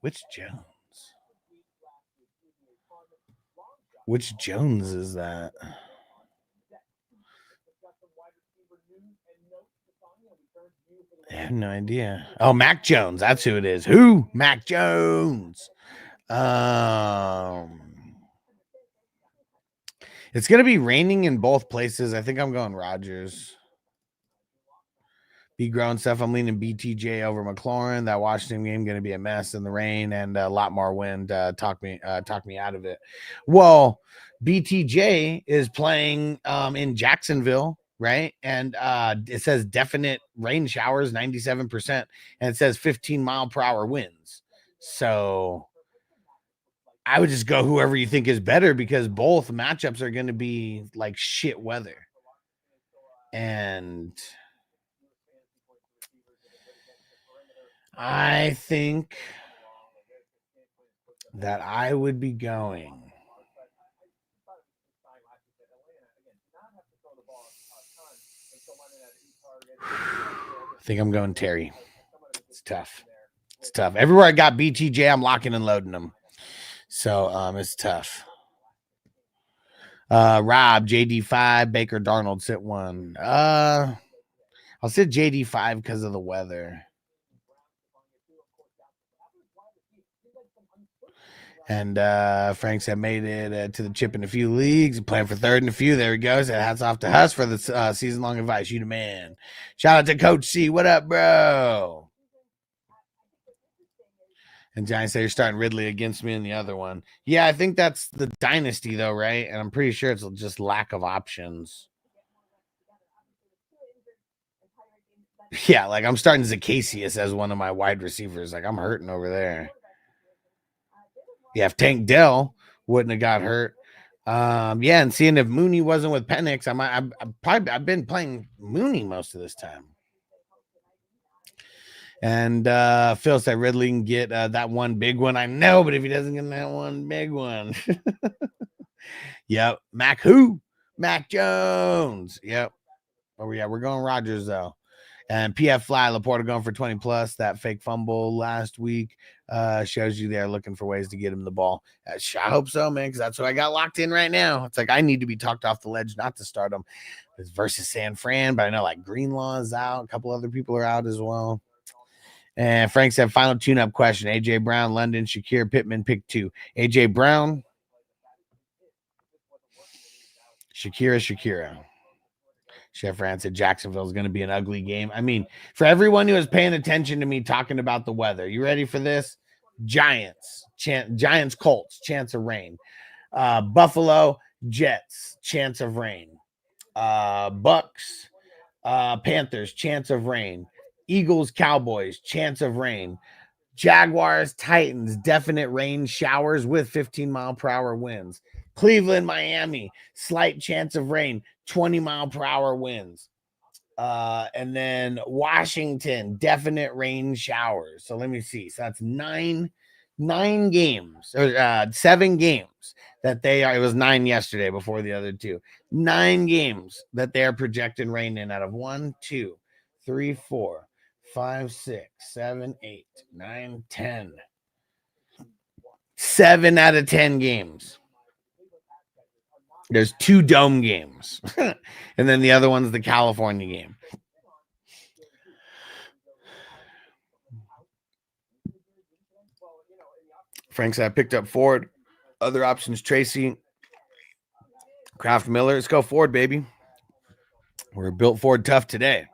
Which Jones? Which Jones is that? I have no idea. Oh, Mac Jones. That's who it is. Who? Mac Jones. It's going to be raining in both places. I think I'm going Rodgers. Be grown stuff. I'm leaning BTJ over McLaurin. That Washington game going to be a mess in the rain and a lot more wind. Talk me out of it. Well, BTJ is playing in Jacksonville, right? And it says definite rain showers, 97%, and it says 15-mile-per-hour winds. So I would just go whoever you think is better because both matchups are going to be like shit weather. And I think that I would be going. I think I'm going Terry. It's tough. It's tough. Everywhere I got BTJ, I'm locking and loading them. So it's tough. Rob, JD5, Baker Darnold, sit one. I'll sit JD5 because of the weather. And Frank said made it to the chip in a few leagues, playing for third in a few. There he goes. Hats off to Huss for the season-long advice. You the man. Shout out to Coach C. What up, bro? And Giants say you're starting Ridley against me in the other one. Yeah, I think that's the dynasty, though, right? And I'm pretty sure it's just lack of options. Yeah, like I'm starting Zacchaeus as one of my wide receivers. Like I'm hurting over there. Yeah, if Tank Dell wouldn't have got hurt. Yeah, and seeing if Mooney wasn't with Penix, I've been playing Mooney most of this time. And Phil said Ridley can get that one big one. I know, but if he doesn't get that one big one. Yep. Mac who? Mac Jones. Yep. Oh, yeah, we're going Rodgers, though. And PF Fly, Laporta going for 20 plus. That fake fumble last week shows you they're looking for ways to get him the ball. I hope so, man, because that's what I got locked in right now. It's like I need to be talked off the ledge not to start him. It's versus San Fran, but I know like Greenlaw is out. A couple other people are out as well. And Frank said, final tune-up question. A.J. Brown, London, Shakir, Pittman, pick 2. A.J. Brown, Shakira. Chef Rand said Jacksonville is going to be an ugly game. I mean, for everyone who is paying attention to me talking about the weather, you ready for this? Giants, Colts, chance of rain. Buffalo, Jets, chance of rain. Bucks, Panthers, chance of rain. Eagles, Cowboys, chance of rain. Jaguars, Titans, definite rain showers with 15-mile-per-hour winds. Cleveland, Miami, slight chance of rain, 20-mile-per-hour winds. And then Washington, definite rain showers. So let me see. So that's nine games, or 7 games that they are. It was 9 yesterday before the other 2. 9 games that they are projecting rain in out of 1, 2, 3, 4, 5, 6, 7, 8, 9, 10. 7 out of 10 games. There's 2 dome games. And then the other one's the California game. Frank said I picked up Ford. Other options, Tracy, Kraft Miller. Let's go Ford, baby. We're built Ford tough today.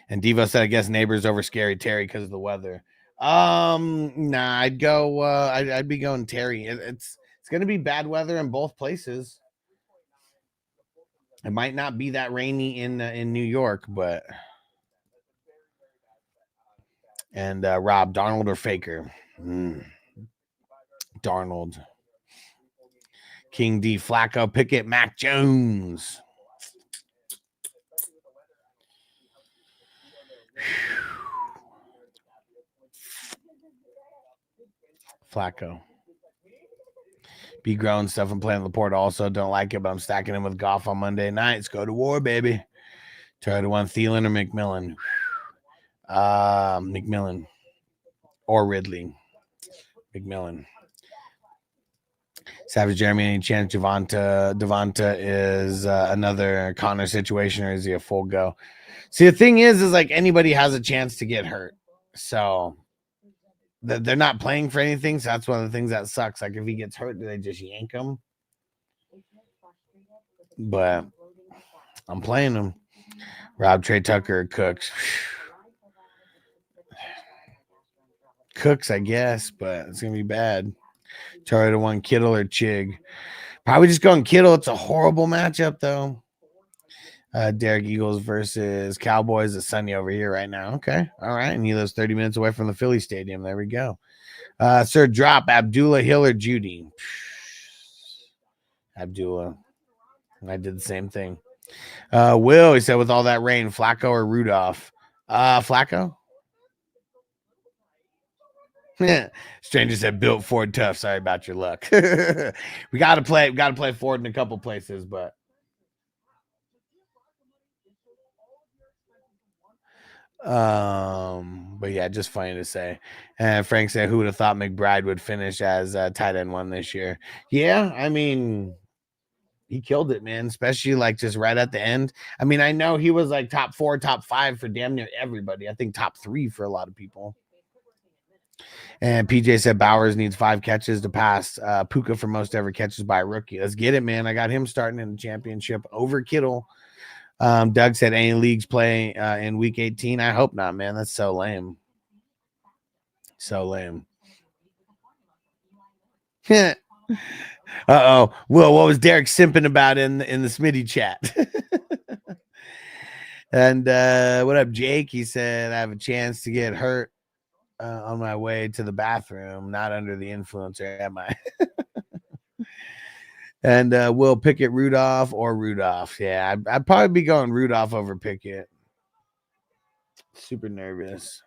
And Devo said, I guess neighbors over Scary Terry because of the weather. Nah, I'd go. I'd be going Terry. It's gonna be bad weather in both places. It might not be that rainy in New York, but and Rob, Darnold or Faker? Darnold. King D, Flacco, Pickett, Mac Jones. Flacco. Be growing stuff and playing Laporta. Also, don't like it, but I'm stacking him with Goff on Monday nights. Go to war, baby. Try to one Thielen or McMillan. McMillan or Ridley. McMillan. Savage Jeremy, any chance Devonta is another Connor situation, or is he a full go? See, the thing is like anybody has a chance to get hurt. So they're not playing for anything. So that's one of the things that sucks. Like if he gets hurt, do they just yank him? But I'm playing him. Rob, Trey Tucker, Cooks. Cooks, I guess, but it's going to be bad. Charlie to one, Kittle or Chig. Probably just going Kittle. It's a horrible matchup, though. Derek Eagles versus Cowboys. It's sunny over here right now. Okay. All right. And he lives 30 minutes away from the Philly Stadium. There we go. Sir, drop Abdullah, Hill, or Judy. Abdullah. I did the same thing. Will, he said, with all that rain, Flacco or Rudolph? Flacco? Stranger said built Ford tough. Sorry about your luck. we gotta play Ford in a couple places, but yeah, just funny to say. And Frank said, who would have thought McBride would finish as tight end 1 this year? Yeah, I mean, he killed it, man, especially like just right at the end. I mean, I know he was like top 4, top 5 for damn near everybody. I think top 3 for a lot of people. And PJ said Bowers needs 5 catches to pass Puka for most ever catches by a rookie. Let's get it, man. I got him starting in the championship over Kittle. Doug said any leagues play in week 18. I hope not, man. That's so lame. So lame. Uh-oh. Will, what was Derek simping about in the Smitty chat? And what up, Jake? He said, I have a chance to get hurt on my way to the bathroom, not under the influence, or am I? And Will Pickett, Rudolph or Rudolph? Yeah, I'd probably be going Rudolph over Pickett. Super nervous.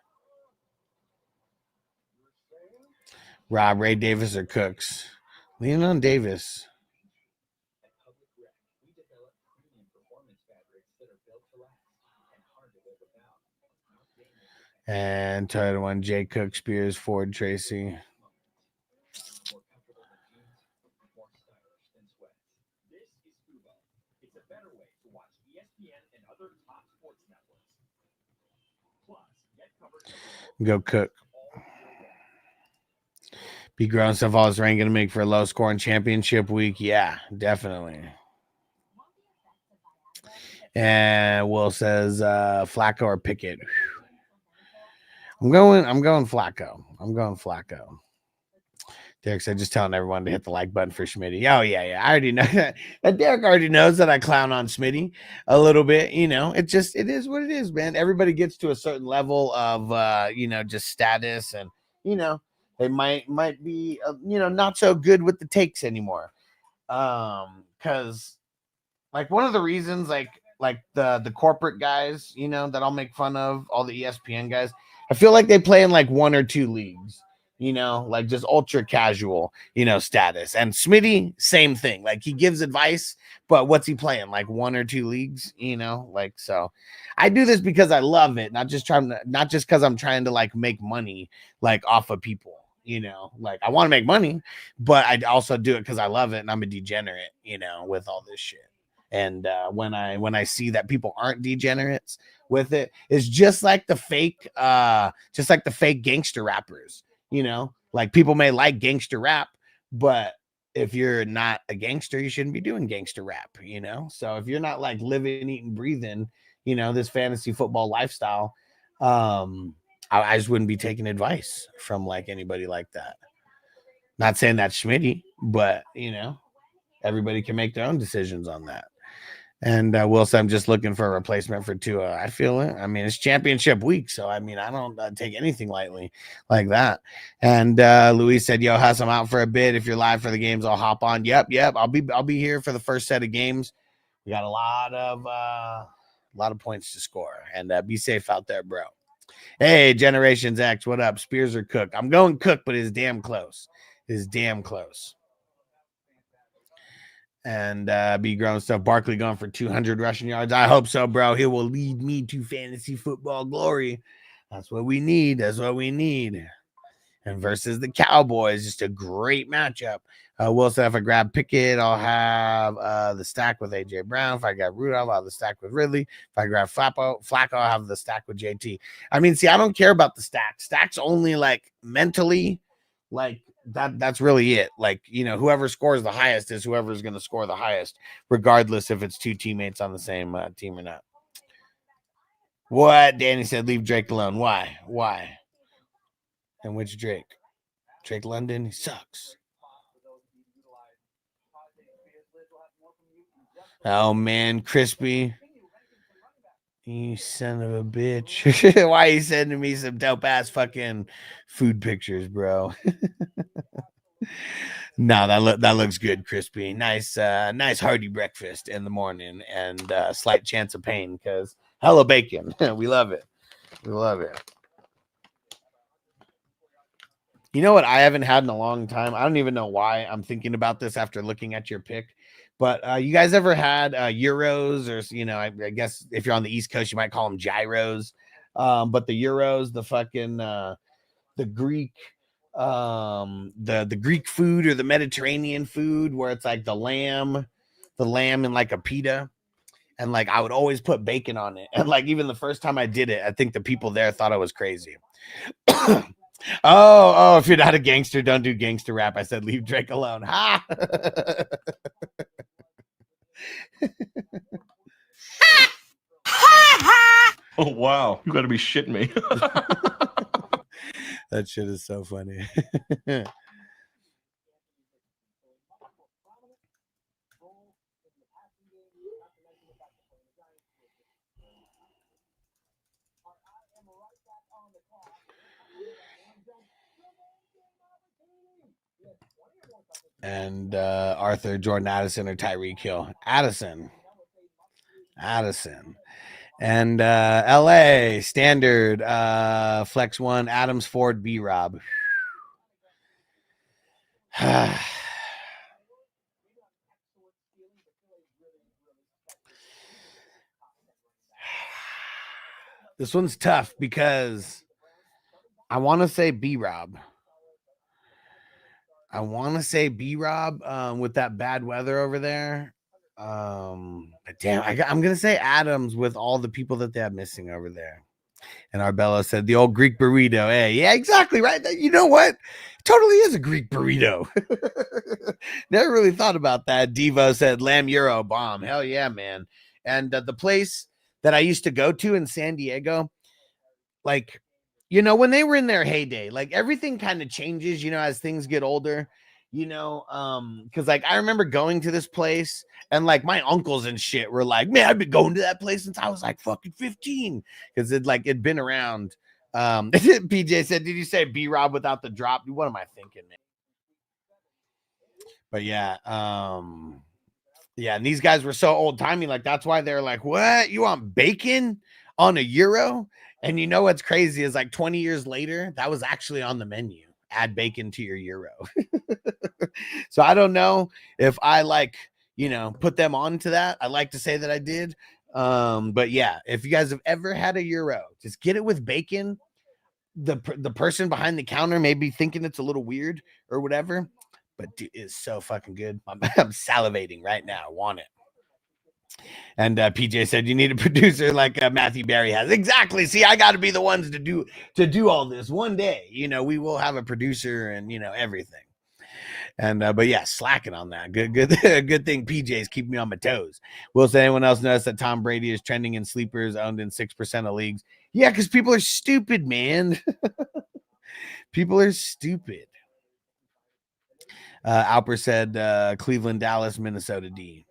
Rob, Ray Davis or Cooks? Leaning on Davis. And title 1, Jay Cook, Spears, Ford, Tracy. Go Cook. Be growing stuff all this rain going to make for a low scoring championship week. Yeah, definitely. And Will says Flacco or Pickett. I'm going Flacco. I'm going Flacco. Derek said, just telling everyone to hit the like button for Schmitty. Oh, yeah. I already know that. Derek already knows that I clown on Schmitty a little bit. You know, it is what it is, man. Everybody gets to a certain level of, just status. And, they might be, not so good with the takes anymore. Because, like, one of the reasons, like the corporate guys, that I'll make fun of, all the ESPN guys, I feel like they play in, like, 1 or 2 leagues. Like just ultra casual, status. And Smitty, same thing. Like he gives advice, but what's he playing? Like 1 or 2 leagues, like, so I do this because I love it. Not just because I'm trying to like make money, like off of people, like I want to make money, but I also do it because I love it. And I'm a degenerate, with all this shit. And when I see that people aren't degenerates with it, it's just like the fake gangster rappers. Like people may like gangster rap, but if you're not a gangster, you shouldn't be doing gangster rap, So if you're not like living, eating, breathing, this fantasy football lifestyle, I just wouldn't be taking advice from like anybody like that. Not saying that's Schmitty, but everybody can make their own decisions on that. And Wilson, I'm just looking for a replacement for Tua. I feel it. I mean, it's championship week, so I mean, I don't take anything lightly like that. And Luis said, "Yo, Huss, I'm out for a bit. If you're live for the games, I'll hop on." Yep. I'll be here for the first set of games. We got a lot of points to score, and be safe out there, bro. Hey, Generations X, what up? Spears or Cook? I'm going Cook, but it's damn close. And be grown stuff. Barkley going for 200 rushing yards. I hope so, bro. He will lead me to fantasy football glory. That's what we need. And versus the Cowboys, just a great matchup. Wilson, if I grab Pickett, I'll have the stack with AJ Brown. If I grab Rudolph, I'll have the stack with Ridley. If I grab Flacco, I'll have the stack with JT. I mean, see, I don't care about the stack. Stack's only like mentally, like that's really it. Like, whoever scores the highest is whoever's going to score the highest, regardless if it's two teammates on the same team or not. What? Danny said, leave Drake alone. Why? And which Drake? Drake London? He sucks. Oh, man, Crispy. You son of a bitch. Why are you sending me some dope-ass fucking food pictures, bro? No, that looks good, Crispy. Nice hearty breakfast in the morning and slight chance of pain because hella bacon. We love it. You know what I haven't had in a long time? I don't even know why I'm thinking about this after looking at your pick. But you guys ever had Euros or, I guess if you're on the East Coast, you might call them gyros. But the Euros, the fucking the Greek the Greek food or the Mediterranean food where it's like the lamb in like a pita. And like I would always put bacon on it. And like even the first time I did it, I think the people there thought I was crazy. Oh, if you're not a gangster, don't do gangster rap. I said leave Drake alone. Ha. Oh wow, you got to be shitting me. That shit is so funny. And Arthur, Jordan Addison, or Tyreek Hill. Addison. And LA standard flex one, Adams, Ford, B Rob. This one's tough because I want to say B Rob. With that bad weather over there. But damn, I'm gonna say Adams with all the people that they have missing over there. And Arbella said the old Greek burrito. Hey, yeah, exactly right. You know what? Totally is a Greek burrito. Never really thought about that. Devo said lamb euro bomb. Hell yeah, man. And the place that I used to go to in San Diego, like, when they were in their heyday, like everything kind of changes, as things get older, because like I remember going to this place and like my uncles and shit were like, man, I've been going to that place since I was like fucking 15 because it'd been around. PJ said, did you say B Rob without the drop? What am I thinking, man? But yeah, and these guys were so old timey, like that's why they're like, what? You want bacon on a euro? And you know what's crazy is like 20 years later, that was actually on the menu. Add bacon to your euro. So I don't know if I put them on to that. I like to say that I did. But yeah, if you guys have ever had a euro, just get it with bacon. The person behind the counter may be thinking it's a little weird or whatever, but dude, it's so fucking good. I'm salivating right now. I want it. And PJ said you need a producer like Matthew Berry has. Exactly. See, I got to be the ones to do all this one day. We will have a producer and everything. And but yeah, slacking on that. Good good thing PJs keep me on my toes. Will say anyone else notice that Tom Brady is trending in sleepers owned in 6% of leagues? Yeah, because people are stupid, man. People are stupid. Alper said Cleveland, Dallas, Minnesota D.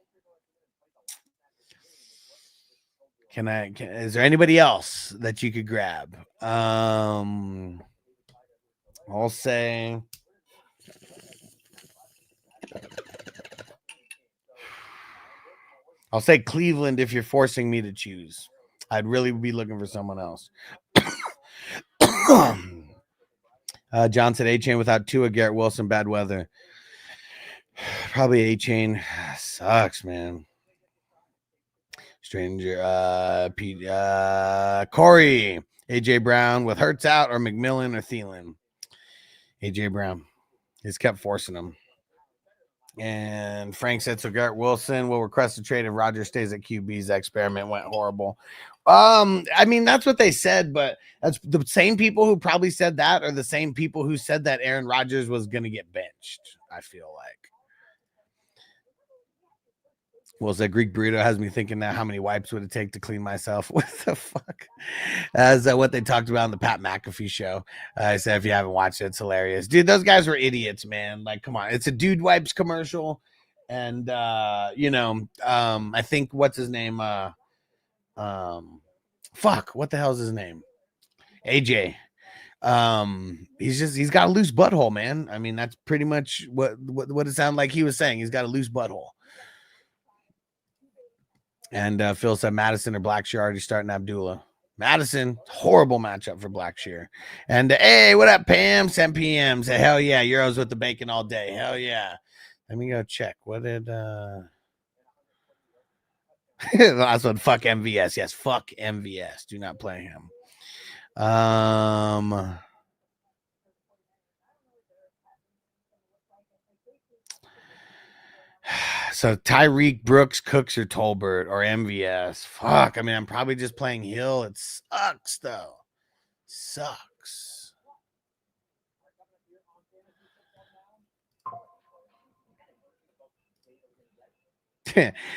Is there anybody else that you could grab? I'll say Cleveland if you're forcing me to choose. I'd really be looking for someone else. John said A-Chain without Tua, Garrett Wilson, bad weather. Probably A-Chain. Sucks, man. Stranger. Pete, Corey. AJ Brown with Hurts out or McMillan or Thielen. AJ Brown. He's kept forcing him. And Frank said, so Garrett Wilson will request a trade if Rodgers stays at QB's experiment went horrible. I mean, that's what they said, but that's the same people who probably said that are the same people who said that Aaron Rodgers was going to get benched, I feel like. Well, that Greek burrito has me thinking now how many wipes would it take to clean myself? What the fuck? As what they talked about on the Pat McAfee show. I said, if you haven't watched it, it's hilarious. Dude, those guys were idiots, man. Like, come on. It's a dude wipes commercial. And, I think, what's his name? Fuck, what the hell's his name? AJ. He's got a loose butthole, man. I mean, that's pretty much what it sounded like he was saying. He's got a loose butthole. And Phil said Madison or Blackshear already starting Abdullah. Madison, horrible matchup for Blackshear. And hey, what up, Pam? 7 p.m. Say hell yeah, Euros with the bacon all day. Hell yeah. Let me go check. What did the last one? Fuck MVS. Yes, fuck MVS. Do not play him. So Tyreek, Brooks, Cooks, or Tolbert, or MVS. Fuck. I mean, I'm probably just playing Hill. It sucks, though. Sucks.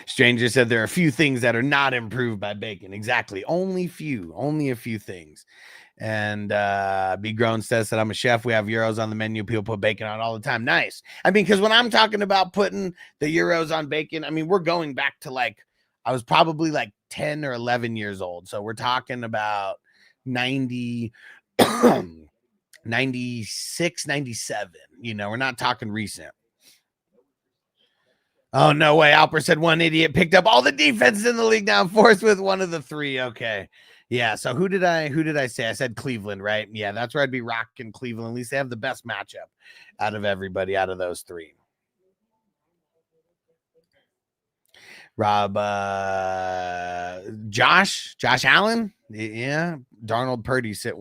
Stranger said there are a few things that are not improved by bacon. Exactly. Only a few things. And Be Grown says that I'm a chef. We have Euros on the menu. People put bacon on all the time. Nice. I mean, because when I'm talking about putting the Euros on bacon, I mean, we're going back to like, I was probably like 10 or 11 years old. So we're talking about 90, 96, 97. You know, we're not talking recent. Oh, no way. Alper said one idiot picked up all the defenses in the league now, forced with one of the three. Okay. Yeah. So who did I say? I said Cleveland, right? Yeah, that's where I'd be rocking Cleveland. At least they have the best matchup out of everybody out of those three. Rob, Josh Allen. Yeah. Darnold, Purdy, sit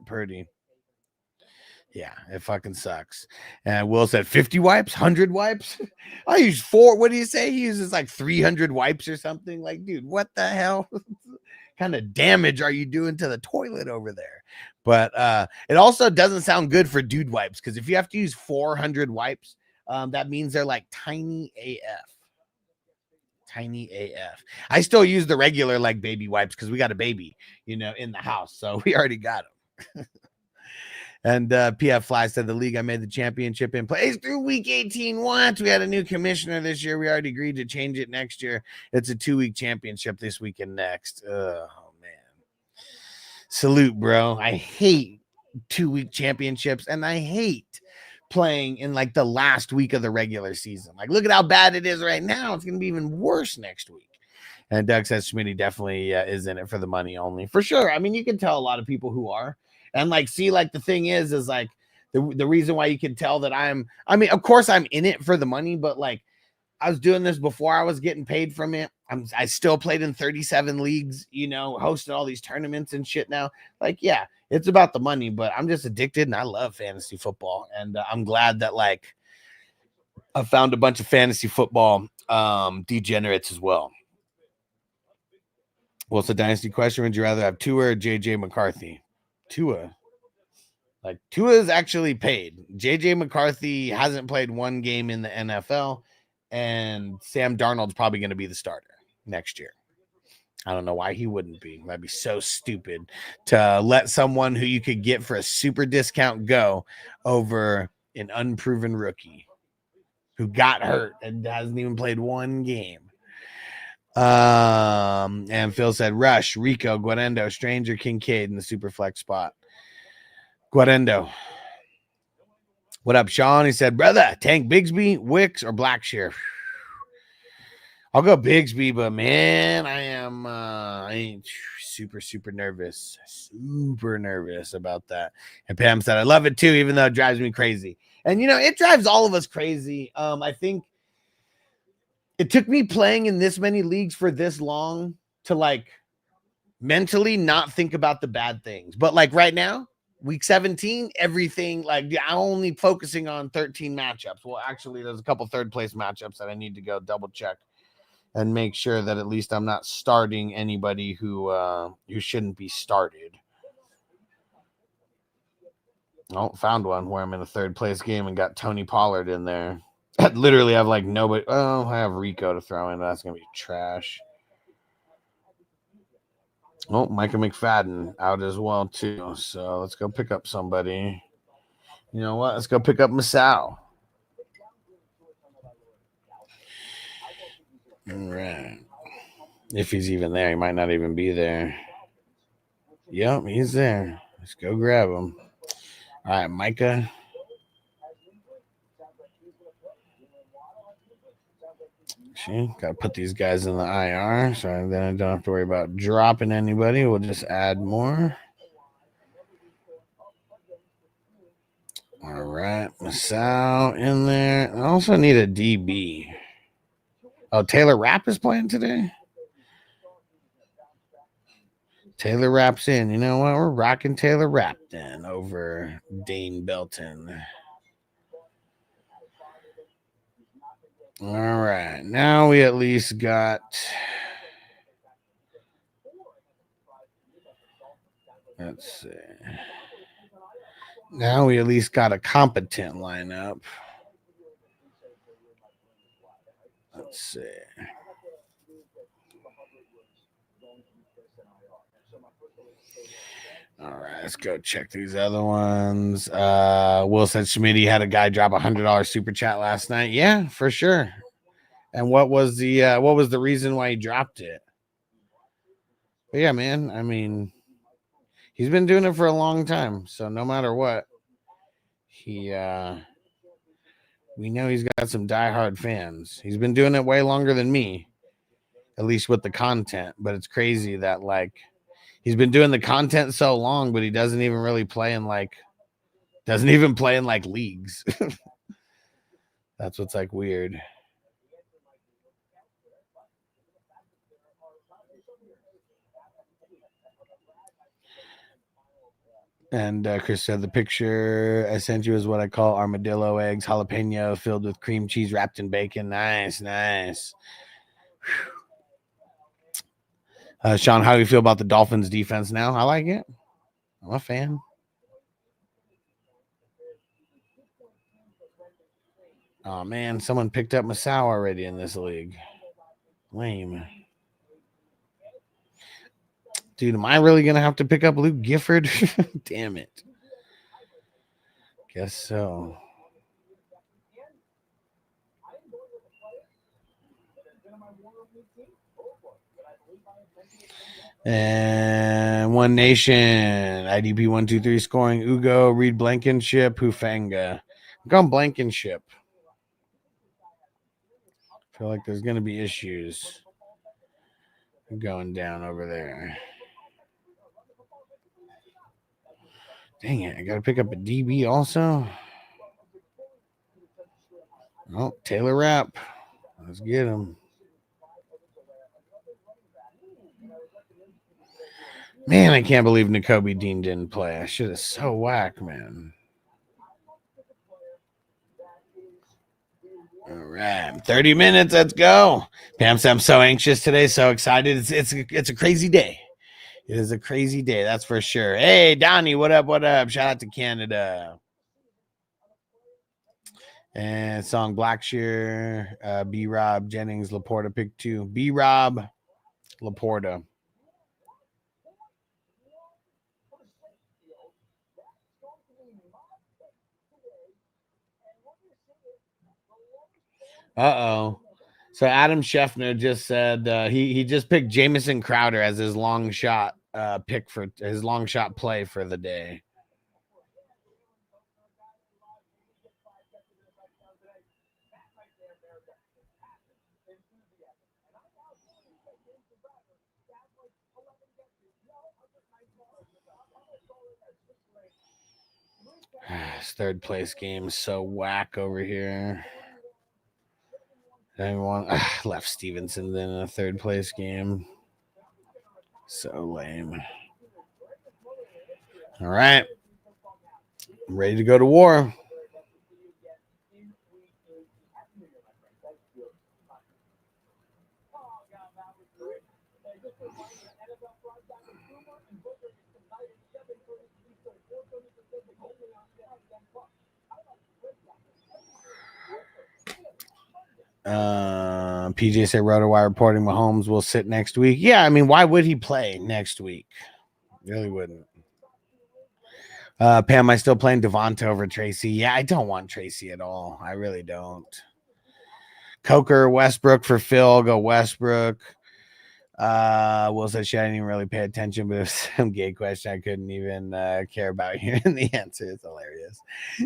Purdy. Yeah, it fucking sucks. And Will said 50 wipes, 100 wipes. I use 4. What do you say? He uses like 300 wipes or something. Like, dude, what the hell? Kind of damage are you doing to the toilet over there? But it also doesn't sound good for dude wipes, because if you have to use 400 wipes, that means they're like tiny AF. Tiny AF. I still use the regular like baby wipes because we got a baby, in the house. So we already got them. And PF Fly said the league I made the championship in plays through week 18 once. We had a new commissioner this year. We already agreed to change it next year. It's a 2-week championship this week and next. Oh, man. Salute, bro. I hate 2-week championships, and I hate playing in like the last week of the regular season. Like, look at how bad it is right now. It's going to be even worse next week. And Doug says Schmitty definitely is in it for the money only. For sure. I mean, you can tell a lot of people who are. And like, see, like the thing is like the reason why you can tell that I mean, of course I'm in it for the money, but like I was doing this before I was getting paid from it. I still played in 37 leagues, hosted all these tournaments and shit now. Like, yeah, it's about the money, but I'm just addicted and I love fantasy football. And I'm glad that like I found a bunch of fantasy football degenerates as well. Well, it's a dynasty question. Would you rather have Tua or JJ McCarthy? Tua. Like Tua's actually paid. JJ McCarthy hasn't played one game in the NFL, and Sam Darnold's probably going to be the starter next year. I don't know why he wouldn't be. That'd be so stupid to let someone who you could get for a super discount go over an unproven rookie who got hurt and hasn't even played one game. And Phil said Rush, Rico, Guarendo, Stranger, Kincaid in the super flex spot. Guarendo. What up, Sean? He said, brother, Tank Bigsby, Wicks, or Blackshear? I'll go Bigsby, but man, I ain't super nervous. Super nervous about that. And Pam said, I love it too, even though it drives me crazy. And you know, it drives all of us crazy. I think it took me playing in this many leagues for this long to like mentally not think about the bad things. But like right now, week 17, everything, like I'm only focusing on 13 matchups. Well, actually, there's a couple third place matchups that I need to go double check and make sure that at least I'm not starting anybody who shouldn't be started. Oh, found one where I'm in a third place game and got Tony Pollard in there. I literally have like nobody. Oh, I have Rico to throw in. That's going to be trash. Oh, Micah McFadden out as well, too. So let's go pick up somebody. You know what? Let's go pick up Masao. All right. If he's even there, he might not even be there. Yep, he's there. Let's go grab him. All right, Micah. See, got to put these guys in the IR, so then I don't have to worry about dropping anybody. We'll just add more. All right, Masao in there. I also need a DB. Oh, Taylor Rapp is playing today? Taylor Rapp's in. You know what? We're rocking Taylor Rapp then over Dane Belton. All right. Now we at least got... Let's see. Now we at least got a competent lineup. Let's see. All right, let's go check these other ones. Will said Schmitty had a guy drop $100 super chat last night. Yeah, for sure. And what was the reason why he dropped it? But yeah, man. I mean, he's been doing it for a long time. So no matter what, we know he's got some diehard fans. He's been doing it way longer than me, at least with the content. But it's crazy that like he's been doing the content so long, but he doesn't even really play in like leagues. That's what's like weird. And Chris said the picture I sent you is what I call armadillo eggs, jalapeno filled with cream cheese wrapped in bacon. Nice. Sean, how do you feel about the Dolphins defense now? I like it. I'm a fan. Oh, man, someone picked up Masao already in this league. Lame. Dude, am I really going to have to pick up Luke Gifford? Damn it. Guess so. And One Nation, IDP 123 scoring. Ugo, Reed Blankenship, Hufanga. I'm going Blankenship. I feel like there's going to be issues going down over there. Dang it, I got to pick up a DB also. Oh, Taylor Rapp. Let's get him. Man, I can't believe Nakobe Dean didn't play. I should have so whack, man. All right, 30 minutes. Let's go. Pam said, I'm so anxious today, so excited. It's a crazy day. It is a crazy day, that's for sure. Hey, Donnie, what up? What up? Shout out to Canada. And song Blackshear, B Rob, Jennings, Laporta, pick 2. B Rob, Laporta. Uh-oh. So Adam Scheffner just said he just picked Jamison Crowder as his long shot pick for his long shot play for the day. This third place game is so whack over here. Everyone left Stevenson in a third place game. So lame. All right. I'm ready to go to war. PJ said RotoWire reporting Mahomes will sit next week. Yeah, I mean, why would he play next week? Really wouldn't. Pam, I still playing Devonta over Tracy. Yeah, I don't want Tracy at all. I really don't. Coker, Westbrook for Phil. I'll go Westbrook. Will said she didn't even really pay attention, but it was some gay question I couldn't even care about hearing the answer. It's hilarious.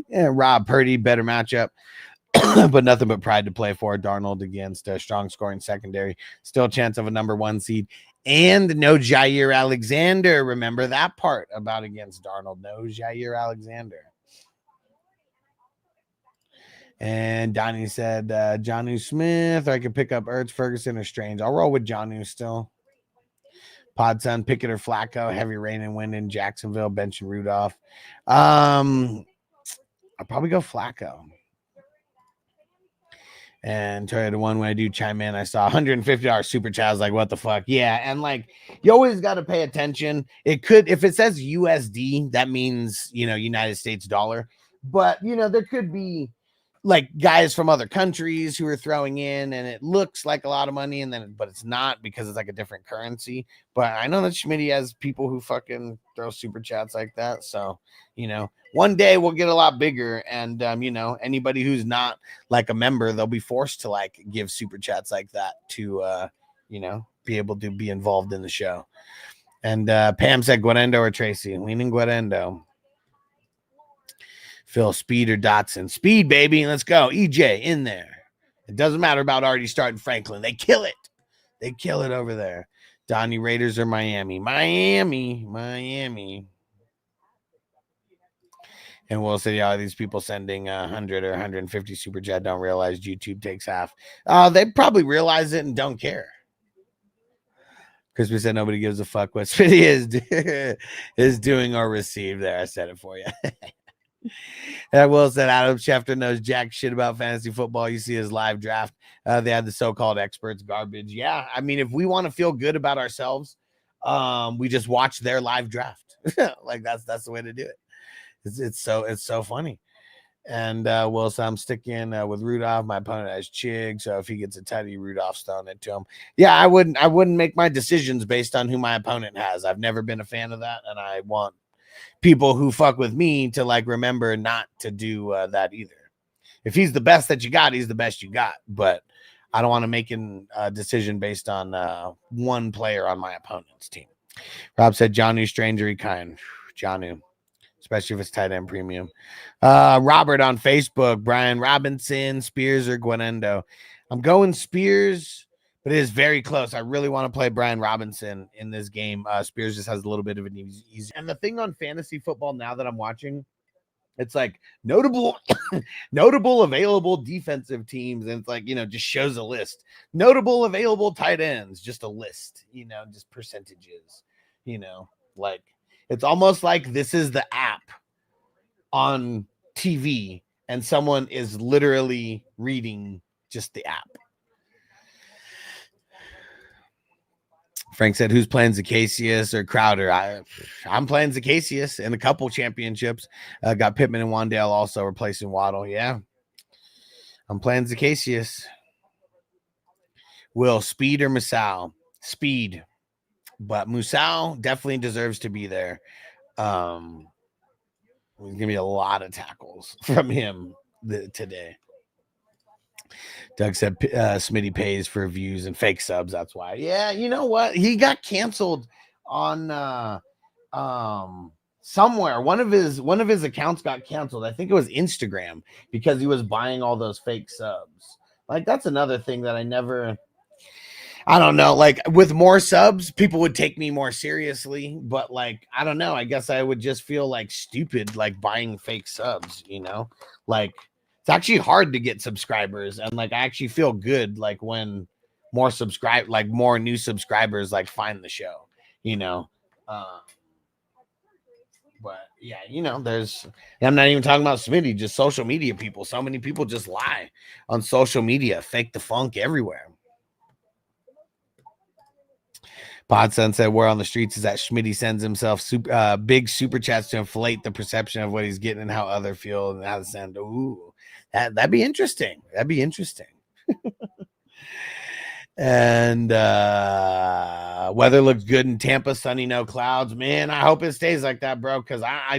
Yeah, Rob Purdy, better matchup. But nothing but pride to play for. Darnold against a strong scoring secondary. Still a chance of a number 1 seed. And no Jair Alexander. Remember that part about against Darnold. No Jair Alexander. And Donnie said Jonnu Smith. Or I could pick up Ertz, Ferguson, or Strange. I'll roll with Jonnu still. Podson, Pickett, or Flacco. Heavy rain and wind in Jacksonville. Bench and Rudolph. I'll probably go Flacco. And the one when I do chime in, I saw $150 super chat. I was like, what the fuck? Yeah. And like, you always got to pay attention. It could, if it says USD, that means, United States dollar. But, there could be like guys from other countries who are throwing in and it looks like a lot of money but it's not because it's like a different currency. But I know that Schmitty has people who fucking throw super chats like that. So, one day we'll get a lot bigger and, anybody who's not like a member, they'll be forced to like give super chats like that to, be able to be involved in the show. And Pam said Guarendo or Tracy. Leaning Guarendo. Phil, Speed or Dotson? Speed, baby. Let's go. EJ in there. It doesn't matter about already starting Franklin. They kill it. They kill it over there. Donnie, Raiders or Miami? Miami. And Will said, yeah, these people sending 100 or 150 super chat don't realize YouTube takes half. They probably realize it and don't care. Crispy said nobody gives a fuck what Smitty is doing or received there. I said it for you. And Will said Adam Schefter knows jack shit about fantasy football. You see his live draft. They had the so-called experts garbage. Yeah, I mean, if we want to feel good about ourselves, we just watch their live draft. Like that's the way to do it. It's so funny. And Will said I'm sticking with Rudolph. My opponent has Chig, so if he gets a tutty, Rudolph's throwing it to him. Yeah, I wouldn't make my decisions based on who my opponent has. I've never been a fan of that, and I want people who fuck with me to like remember not to do that either. If he's the best that you got, he's the best you got. But I don't want to make a decision based on one player on my opponent's team. Rob said Jonnu Stranger kind. Jonnu, especially if it's tight end premium. Robert on Facebook, Brian Robinson, Spears or Guanendo. I'm going Spears, but it is very close. I really want to play Brian Robinson in this game. Spears just has a little bit of an easy. And the thing on fantasy football now that I'm watching, it's like notable available defensive teams. And it's like, just shows a list. Notable available tight ends, just a list, just percentages, like it's almost like this is the app on TV and someone is literally reading just the app. Frank said, who's playing Zacchaeus or Crowder? I'm playing Zacchaeus in a couple championships. Got Pittman and Wandale also replacing Waddle. Yeah. I'm playing Zacchaeus. Will, Speed or Musal? Speed. But Musal definitely deserves to be there. There's going to be a lot of tackles from him today. Doug said Smitty pays for views and fake subs. That's why. Yeah, you know what? He got canceled on somewhere. One of his accounts got canceled. I think it was Instagram because he was buying all those fake subs. Like that's another thing that I don't know. Like with more subs, people would take me more seriously. But like, I don't know. I guess I would just feel like stupid, like buying fake subs, you know? Like it's actually hard to get subscribers. And like, I actually feel good like when more new subscribers like find the show, you know? But yeah, you know, I'm not even talking about Smitty, just social media people. So many people just lie on social media, fake the funk everywhere. Podson said, where on the streets is that Schmitty sends himself big super chats to inflate the perception of what he's getting and how other feel and how to send. Ooh, that'd be interesting. That'd be interesting. And weather looks good in Tampa, sunny, no clouds. Man, I hope it stays like that, bro, because I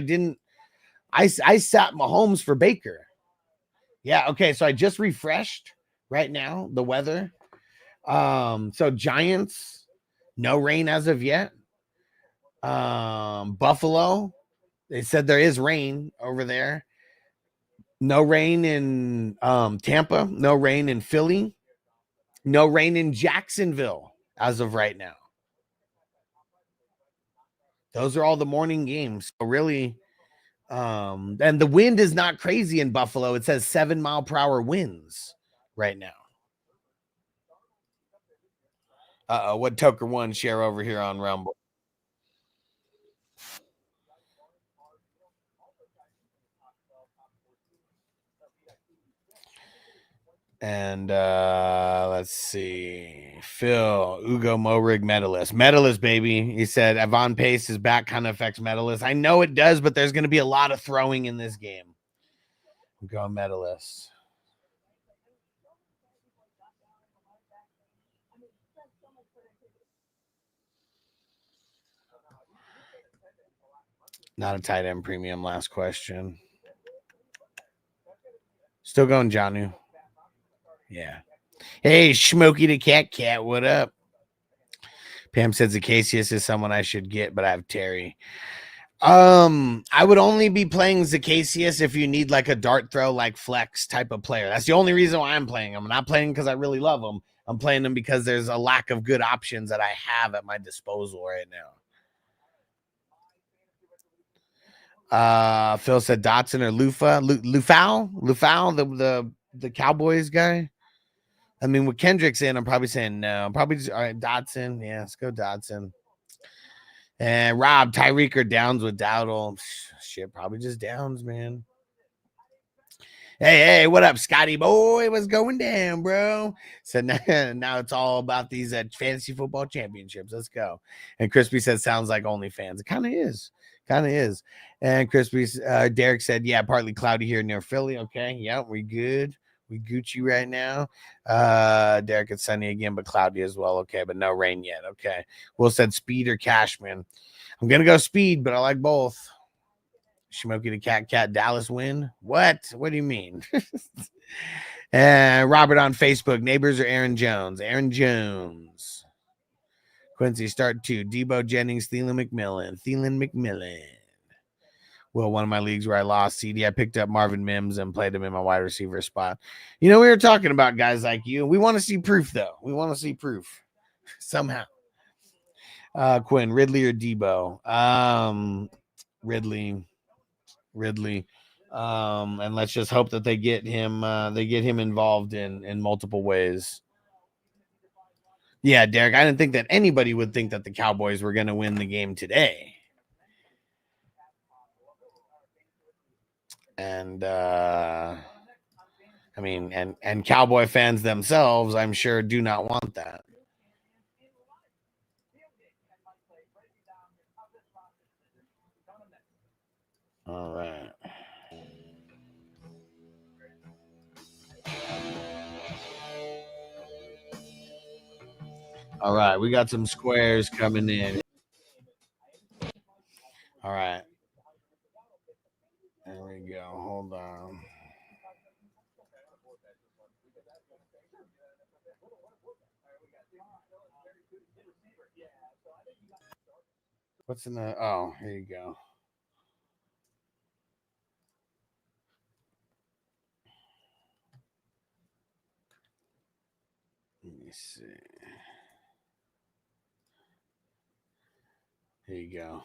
sat Mahomes for Baker. Yeah, okay, so I just refreshed right now the weather. So Giants, no rain as of yet. Buffalo, they said there is rain over there. No rain in Tampa, no rain in Philly, no rain in Jacksonville as of right now. Those are all the morning games. So really, and the wind is not crazy in Buffalo. It says 7-mile-per-hour winds right now. What Toker One share over here on Rumble? And let's see. Phil, Ugo Morig, medalist. Medalist, baby. He said Avon Pace is back, kind of affects medalist. I know it does, but there's going to be a lot of throwing in this game. Go medalist. Not a tight end premium. Last question. Still going, Janu. Yeah. Hey, Smokey the Cat. What up? Pam said Zacchaeus is someone I should get, but I have Terry. I would only be playing Zacchaeus if you need like a dart throw, like flex type of player. That's the only reason why I'm playing him. I'm not playing because I really love him. I'm playing him because there's a lack of good options that I have at my disposal right now. Phil said Dotson or Lufau, the Cowboys guy. I mean, with Kendrick's in, I'm probably saying no. I'm probably just all right. Dotson, yeah, let's go Dotson. And Rob, Tyreek or Downs with Dowdle. Shit, probably just Downs, man. Hey, what up, Scotty boy? What's going down, bro? So now it's all about these fantasy football championships. Let's go. And Crispy said, sounds like OnlyFans. It kind of is. And Crispy, Derek said, yeah, partly cloudy here near Philly. Okay, yeah, we good. We Gucci right now. Derek, it's sunny again, but cloudy as well. Okay, but no rain yet. Okay. Will said Speed or Cashman. I'm gonna go Speed, but I like both. Smokey the Cat Dallas win. What do you mean? And Robert on Facebook. Neighbors or Aaron Jones? Aaron Jones. Quincy start 2. Debo Jennings, Thielen McMillan. Well, one of my leagues where I lost CD, I picked up Marvin Mims and played him in my wide receiver spot. You know, we were talking about guys like you. We want to see proof, though. We want to see proof somehow. Quinn, Ridley or Debo? Ridley. And let's just hope that they get him involved in multiple ways. Yeah, Derek, I didn't think that anybody would think that the Cowboys were going to win the game today. And I mean, and Cowboy fans themselves, I'm sure, do not want that. All right. All right, we got some squares coming in. All right. There we go. Hold on. What's in the? Oh, here you go. Let me see. Here you go.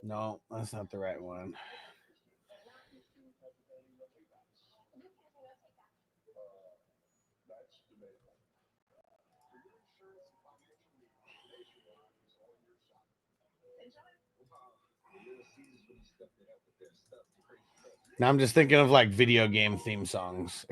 No, that's not the right one. Now I'm just thinking of like video game theme songs.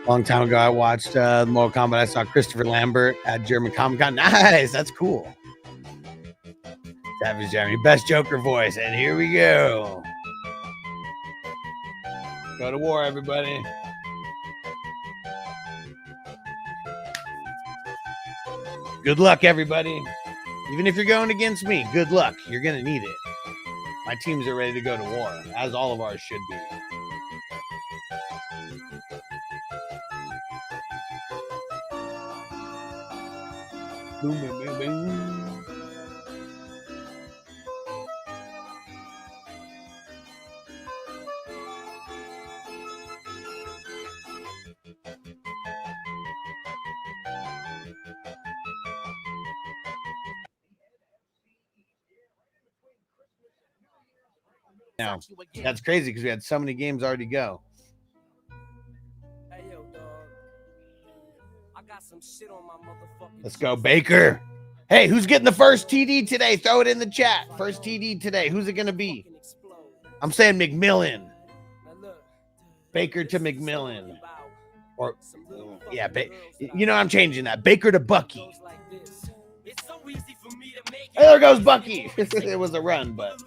Long time ago, I watched Mortal Kombat. I saw Christopher Lambert at German Comic Con. Nice, that's cool. Savage Jeremy, best Joker voice, and here we go. Go to war, everybody. Good luck, everybody. Even if you're going against me, good luck. You're gonna need it. My teams are ready to go to war, as all of ours should be. Boom, boom, boom, boom. Now, that's crazy because we had so many games already go. Let's go, Baker. Hey, who's getting the first TD today? Throw it in the chat. First TD today. Who's it going to be? I'm saying McMillan. Baker to McMillan. Or, yeah, you know, I'm changing that. Baker to Bucky. Hey, there goes Bucky. It was a run, but.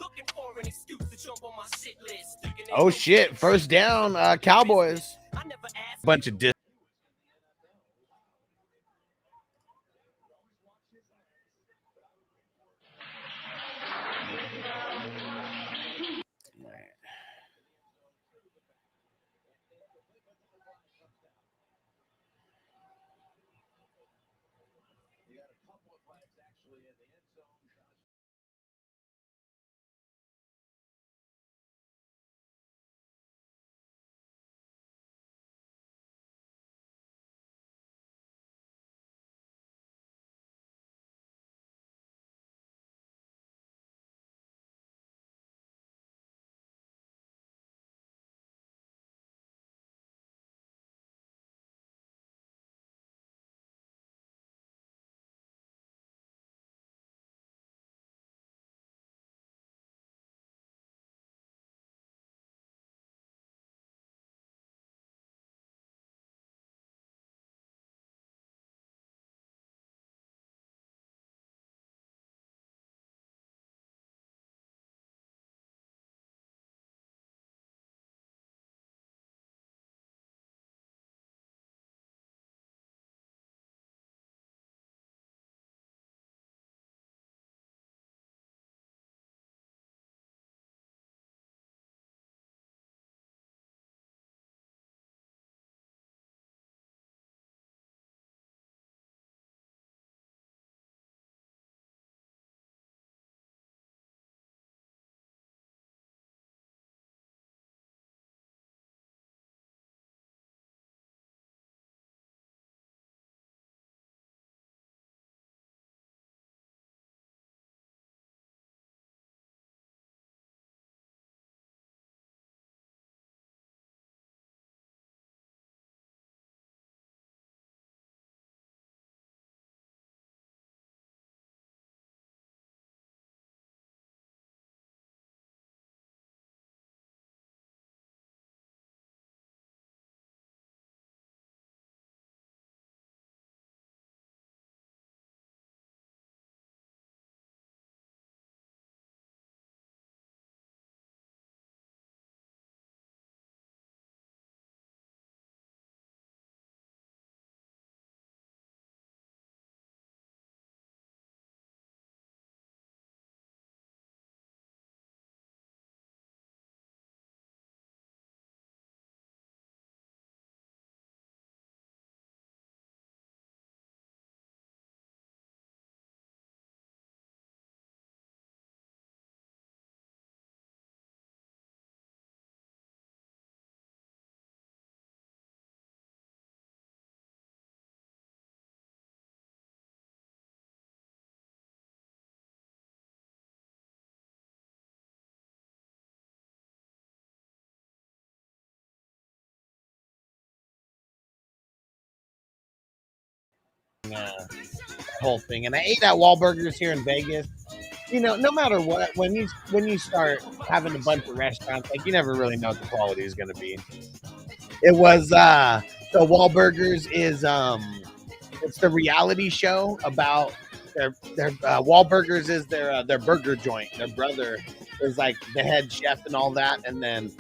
Oh, shit. First down, Cowboys. Bunch of whole thing. And I ate at Wahlburgers here in Vegas. You know, no matter what, when you start having a bunch of restaurants, like you never really know what the quality is going to be. It was so Wahlburgers is it's the reality show about their Wahlburgers is their burger joint. Their brother is like the head chef and all that, and then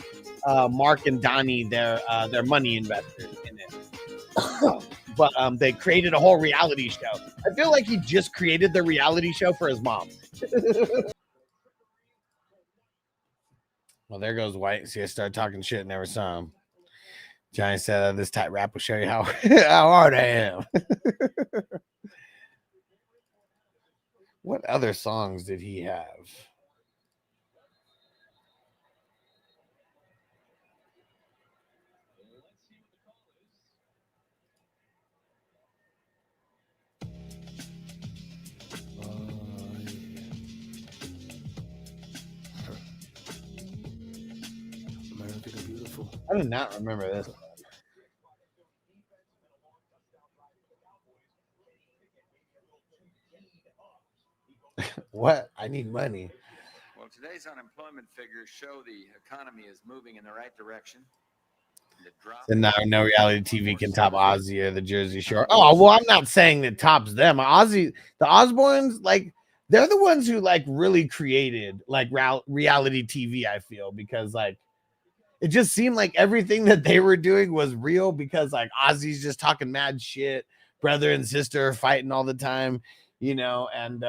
Mark and Donnie, their money investors in it. But they created a whole reality show. I feel like he just created the reality show for his mom. Well, there goes White. See, I started talking shit, never saw him. Johnny said this tight rap will show you how how hard I am. What other songs did he have? I do not remember this one. What? I need money. Well, today's unemployment figures show the economy is moving in the right direction. And now no reality TV can top Ozzy or the Jersey Shore. Oh, well, I'm not saying that tops them. Ozzy, the Osbournes, like they're the ones who like really created like reality TV, I feel, because like it just seemed like everything that they were doing was real because like Ozzy's just talking mad shit, brother and sister are fighting all the time, you know. And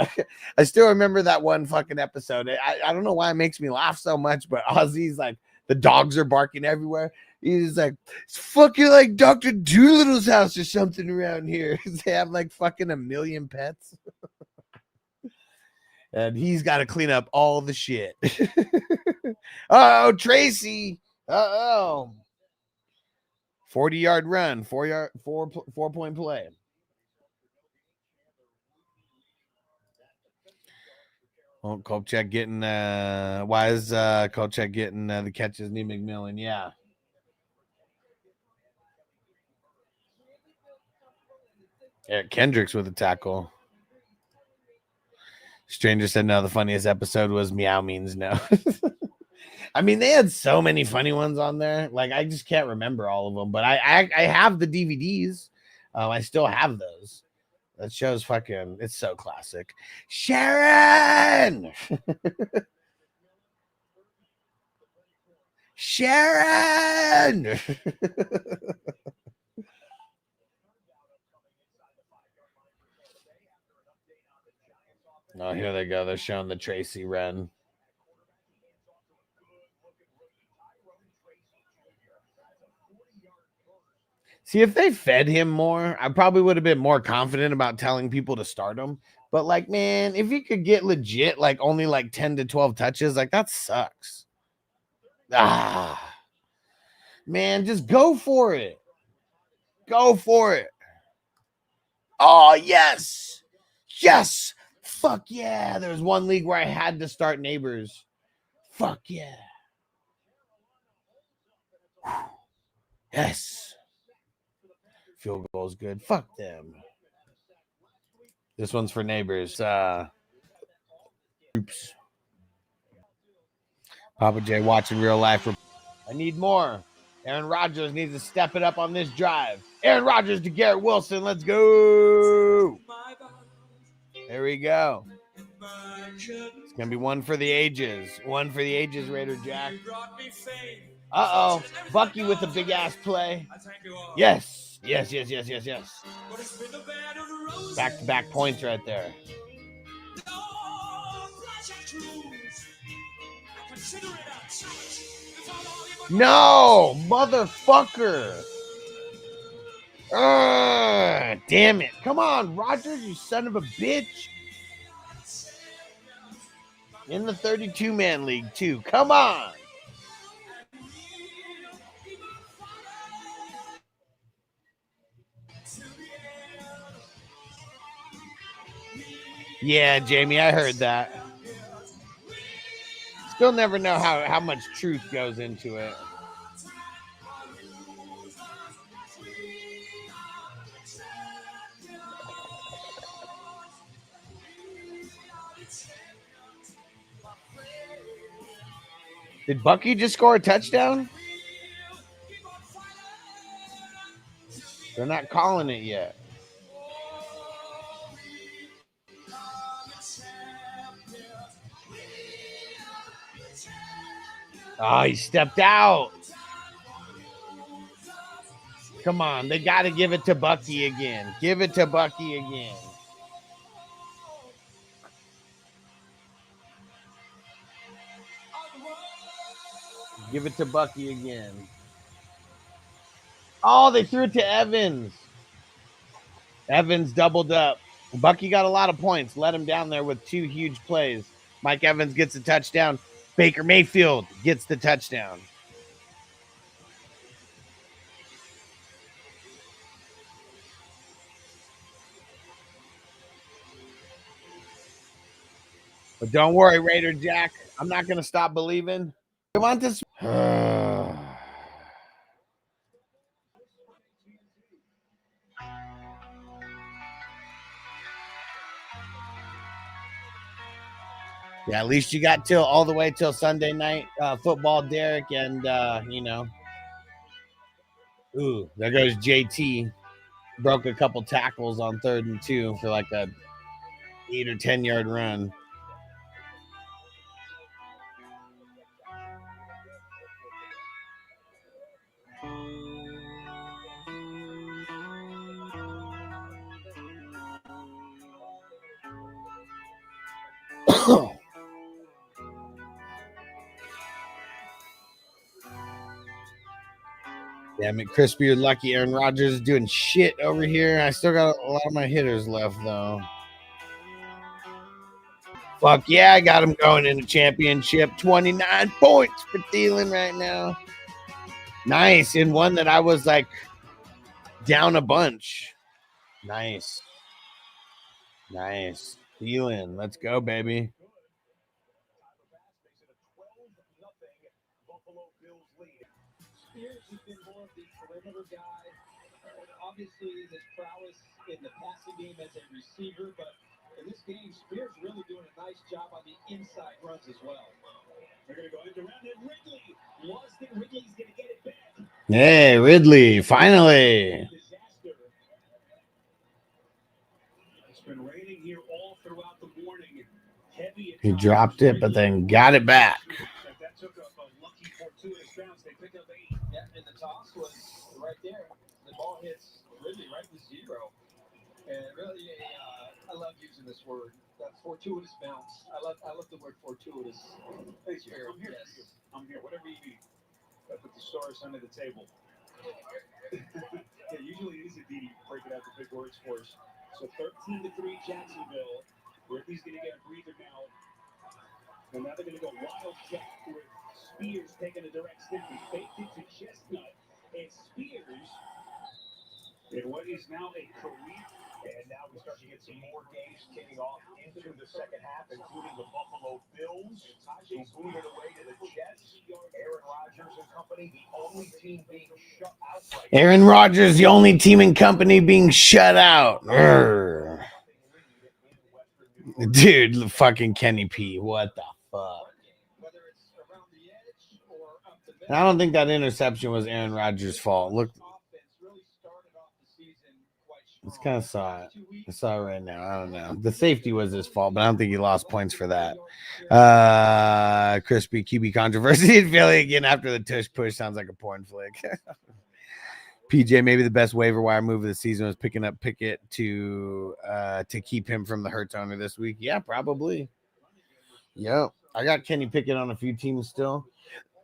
I still remember that one fucking episode. I don't know why it makes me laugh so much, but Ozzy's like the dogs are barking everywhere. He's like, it's fucking like Dr. Doolittle's house or something around here. They have like fucking 1 million pets. And he's got to clean up all the shit. Oh, Tracy. Uh-oh. 40-yard run, 4-point play. Well, Kolchak getting why is Kolchak getting the catches? Knee McMillan, yeah. Eric Kendricks with a tackle. Stranger said no. The funniest episode was Meow Means No. I mean, they had so many funny ones on there. Like, I just can't remember all of them. But I have the DVDs. I still have those. That show's fucking. It's so classic. Sharon. Sharon. Oh, here they go. They're showing the Tracy run. See, if they fed him more, I probably would have been more confident about telling people to start him. But, like, man, if he could get legit, like, only, like, 10 to 12 touches, like, that sucks. Ah. Man, just go for it. Go for it. Oh, yes. Yes. Fuck yeah. There's one league where I had to start Neighbors. Fuck yeah. Yes. Field goal is good. Fuck them. This one's for Neighbors. Oops. Papa J watching real life. I need more. Aaron Rodgers needs to step it up on this drive. Aaron Rodgers to Garrett Wilson. Let's go. There we go. It's going to be one for the ages. One for the ages, Raider Jack. Uh-oh. Bucky with a big-ass play. Yes. Yes. Back-to-back points right there. No, motherfucker. Damn it. Come on, Rodgers, you son of a bitch. In the 32-man league, too. Come on. Yeah, Jamie, I heard that. Still never know how much truth goes into it. Did Bucky just score a touchdown? They're not calling it yet. Oh, he stepped out. Come on, they got to give it to Bucky again. Give it to Bucky again. Give it to Bucky again. Oh, they threw it to Evans. Evans doubled up. Bucky got a lot of points. Let him down there with 2 huge plays. Mike Evans gets a touchdown. Baker Mayfield gets the touchdown. But don't worry, Raider Jack. I'm not going to stop believing. I want this. Yeah, at least you got till all the way till Sunday night football, Derek, and you know. Ooh, there goes JT. Broke a couple tackles on 3rd and 2 for like a 8 or 10 yard run. Damn it, Crispy, you're lucky. Aaron Rodgers is doing shit over here. I still got a lot of my hitters left, though. Fuck yeah, I got him going in the championship. 29 points for Thielen right now. Nice. In one that I was like down a bunch. Nice. Nice. Thielen, let's go, baby. Obviously, his prowess in the passing game as a receiver, but in this game, Spears really doing a nice job on the inside runs as well. They're going to go into round and Ridley. Lost it. Ridley's going to get it back. Hey, Ridley, finally. It's been raining here all throughout the morning. Heavy. He dropped it, but then got it back. That took a lucky fortuitous bounce. They picked up 8. Yeah, and the toss was right there. The ball hits Ridley right to 0. And really, I love using this word. That fortuitous bounce. I love the word fortuitous. Thanks, Jared. I'm here. Yes. I'm here. Whatever you need. I put the stars under the table. Yeah, usually it is a D. Break it out the big words for us. So 13-3 Jacksonville. Ridley's going to get a breather now. And now they're going to go wildcat with Spears taking a direct stick. He faked it to Chestnut. And Spears, in what is now a career. And now we start to get some more games kicking off into the second half, including the Buffalo Bills, who booted away to the Jets. Aaron Rodgers and company, the only team being shut out right now. Aaron Rodgers, the only team and company being shut out. Urgh. Dude, fucking Kenny P. What the fuck? I don't think that interception was Aaron Rodgers' fault. Look, it's kind of saw it. I saw it right now. I don't know. The safety was his fault, but I don't think he lost points for that. Crispy QB controversy in Philly again after the tush push. Sounds like a porn flick. PJ, maybe the best waiver wire move of the season was picking up Pickett to keep him from the Hurts owner this week. Yeah, probably. Yep. I got Kenny Pickett on a few teams still.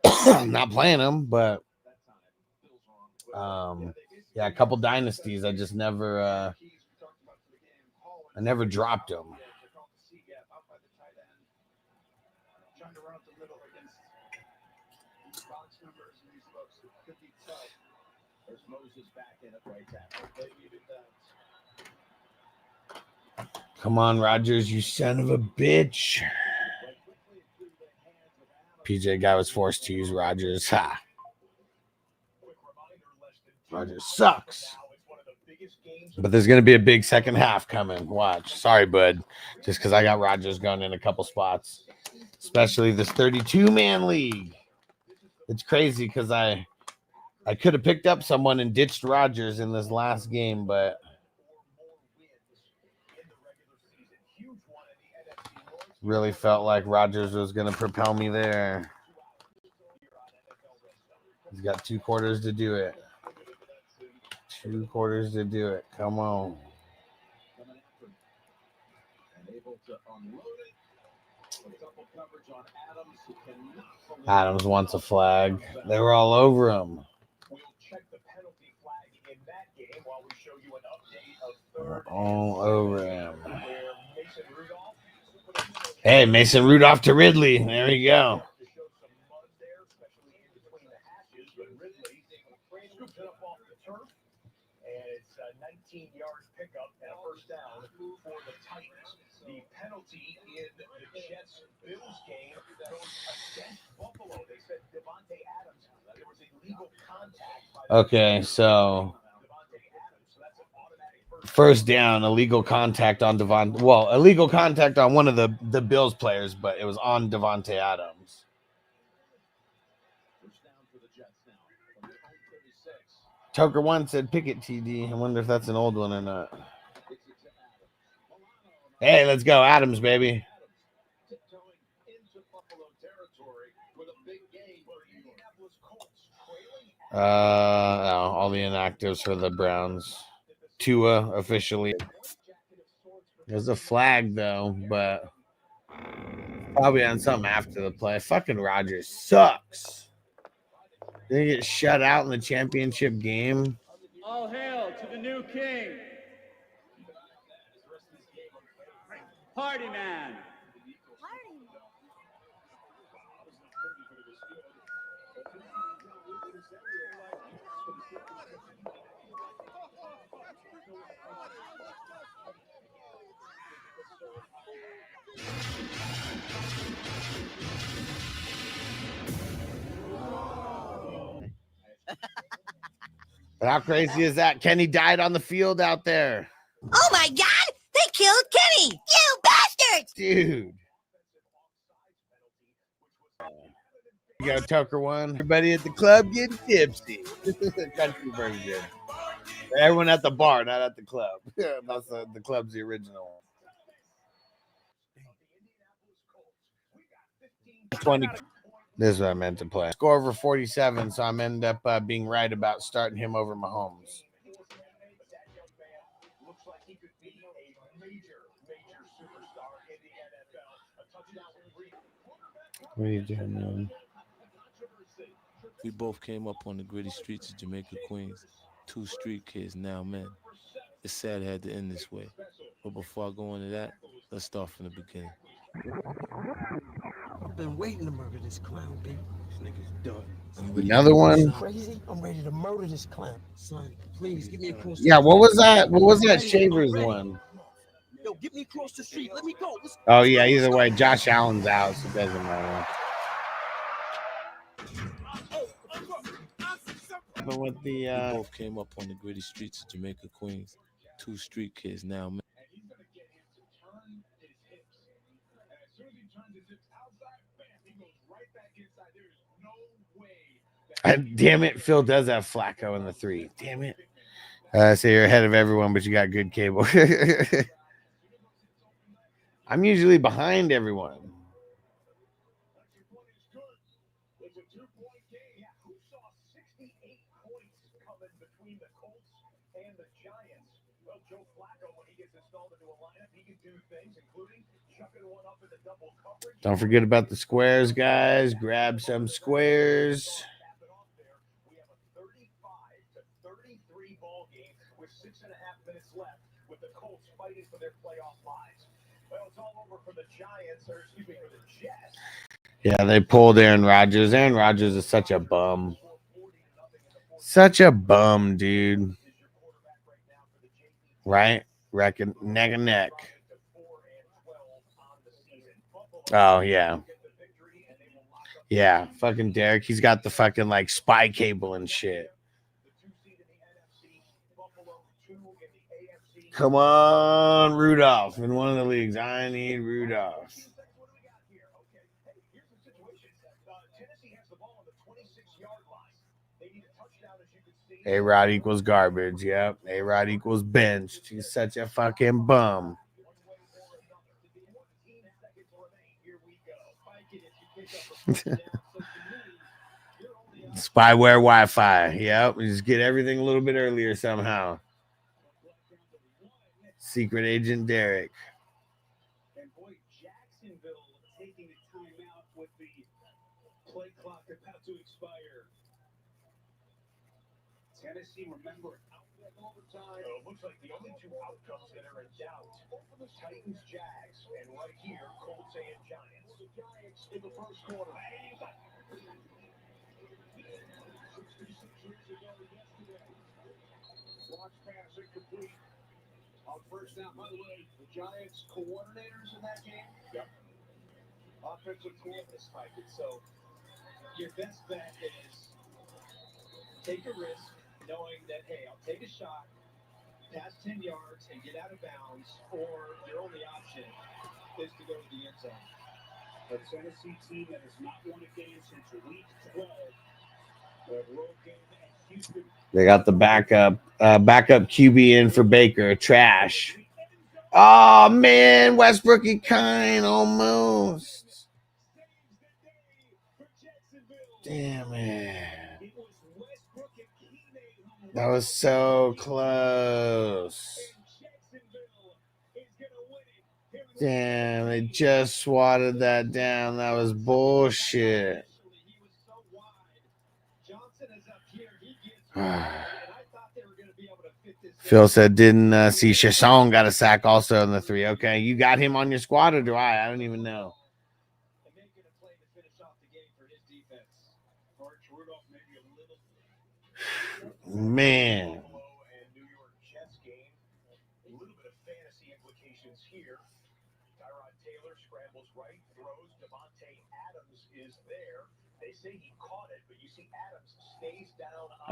I'm not playing him, but yeah, a couple dynasties. I just never dropped him. Come on, Rodgers, you son of a bitch. PJ guy was forced to use Rodgers. Ha. Rodgers sucks. But there's going to be a big second half coming. Watch. Sorry, bud. Just because I got Rodgers going in a couple spots. Especially this 32-man league. It's crazy because I could have picked up someone and ditched Rodgers in this last game, but really felt like Rodgers was going to propel me there. He's got 2 quarters to do it. 2 quarters to do it. Come on. Adams wants a flag. They were all over him. They're all over him. Hey, Mason Rudolph to Ridley. There we go. And it's a 19-yard pickup and a first down for the Titans. The penalty in the Jets-Bills game goes against Buffalo. They said Devontae Adams, there was illegal contact. Okay, so first down, illegal contact on illegal contact on one of the Bills players, but it was on Devontae Adams. Tucker one said Pickett TD. I wonder if that's an old one or not. Hey, let's go, Adams, baby. All the inactives for the Browns. Tua officially. There's a flag though, but probably on something after the play. Fucking Rodgers sucks. They get shut out in the championship game. All hail to the new king. Party man. But how crazy is that? Kenny died on the field out there. Oh my God! They killed Kenny! You bastards! Dude. You got Tucker one. Everybody at the club getting tipsy. Country version. Everyone at the bar, not at the club. That's the club's the original. 20. This is what I meant to play. Score over 47, so I'm end up being right about starting him over Mahomes. What are you doing, man? We both came up on the gritty streets of Jamaica, Queens. 2 street kids, now men. It's sad it had to end this way. But before I go into that, let's start from the beginning. I've been waiting to murder this clown, baby. This nigga's done. Another one. Crazy? I'm ready to murder this clown. Son, please give me across the Yeah, street. what was that? What was that Shavers one? Yo, get me across the street. Let me go. Oh, yeah, either way, Josh Allen's out, so it doesn't matter. But with the We both came up on the gritty streets of Jamaica, Queens. 2 street kids, now men. Damn it, Phil does have Flacco in the 3. Damn it. So you're ahead of everyone, but you got good cable. I'm usually behind everyone. Don't forget about the squares, guys. Grab some squares. Yeah, they pulled Aaron Rodgers. Aaron Rodgers is such a bum. Such a bum, dude. Right? Reckon neck and neck. Oh, yeah. Yeah, fucking Derek. He's got the fucking like spy cable and shit. Come on, Rudolph. In one of the leagues, I need Rudolph. A-Rod equals garbage. Yep. A-Rod equals benched. He's such a fucking bum. Spyware Wi-Fi. Yep. We just get everything a little bit earlier somehow. Secret Agent Derek. And boy, Jacksonville taking the time out with the play clock about to expire. Tennessee, remember, out in overtime. It looks like the only two outcomes that are in doubt. Titans, Jags, and right here, Colts and Giants. The Giants in the first quarter. 66 years ago yesterday. Launch pass incomplete. On first down, by the way, the Giants coordinators in that game. Yep. Offensive coordinators spiked it. So your best bet is take a risk, knowing that, hey, I'll take a shot, pass 10 yards, and get out of bounds, or your only option is to go to the end zone. A Tennessee team that has not won a game since week 12. A road game at Houston. They got the backup QB in for Baker. Trash. Oh, man. Westbrooky Kine almost. Damn it. That was so close. Damn, they just swatted that down. That was bullshit. Phil said, didn't see Chasson got a sack also in the 3. Okay, you got him on your squad, or do I? I don't even know. Man.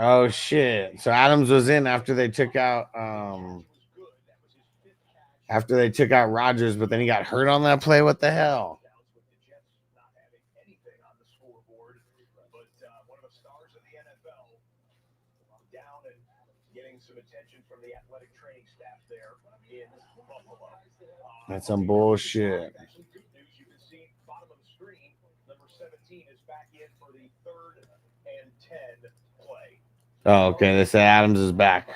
Oh shit. So Adams was in after they took out Rodgers, but then he got hurt on that play. What the hell? That's some bullshit. Oh, okay. They said Adams is back.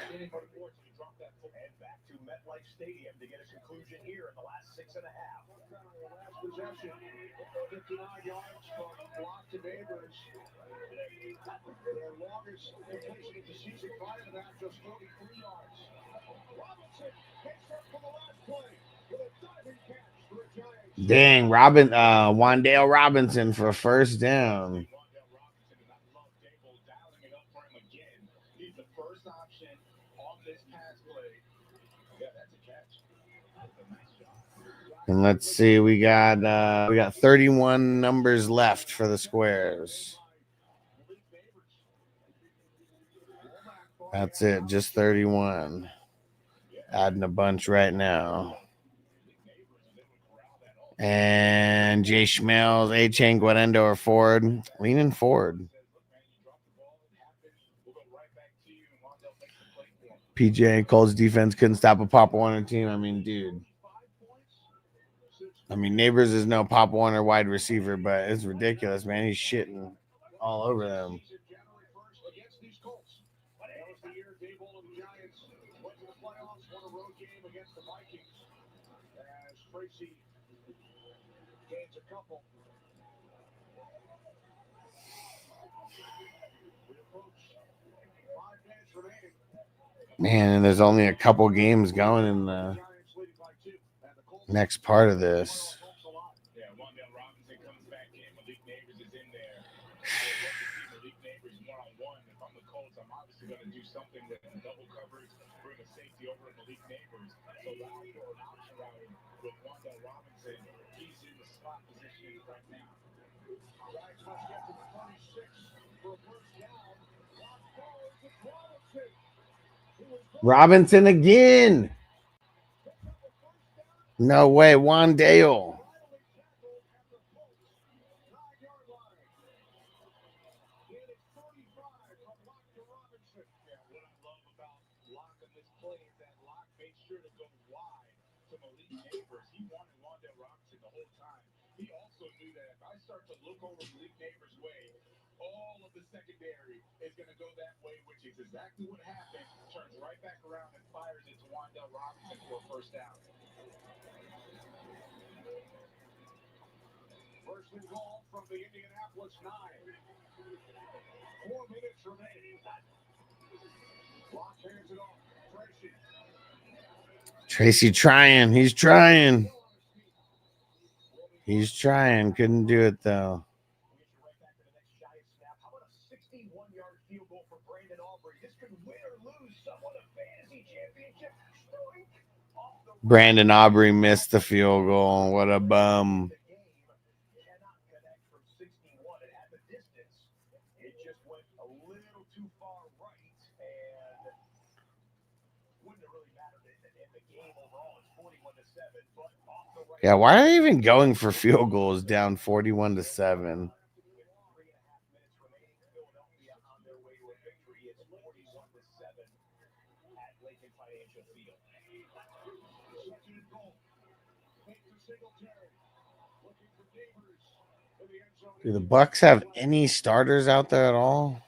Dang, Wandale Robinson for a first down. And let's see, we got 31 numbers left for the squares. That's it, just 31. Adding a bunch right now. And Jay Schmelz, A-Chain, Guarendo, or Ford. Leaning Ford. PJ Cole's defense couldn't stop a Pop Warner team. I mean, dude. I mean, Neighbors is no Pop Warner wide receiver, but it's ridiculous, man. He's shitting all over them. Man, and there's only a couple games going in the next part of this. Robinson again. No way, Wandale. start to look over Malik Neighbors' way, all of the secondary is going to go that way, which is exactly what happened. Turns right back around and fires it to Wandell Robinson for a first down. First and goal from the Indianapolis 9. 4 minutes remaining. Lock hands it off. Tracy trying. He's trying. He's trying. Couldn't do it, though. How about a 61-yard field goal for Brandon Aubrey? This could win or lose someone a fantasy championship. Brandon Aubrey missed the field goal. What a bum. Cannot connect from 61. It had the distance. It just went a little too far right, and wouldn't have really mattered in the game overall. It's 41-7, but off the right. Yeah, why are they even going for field goals down 41-7? Do the Bucks have any starters out there at all?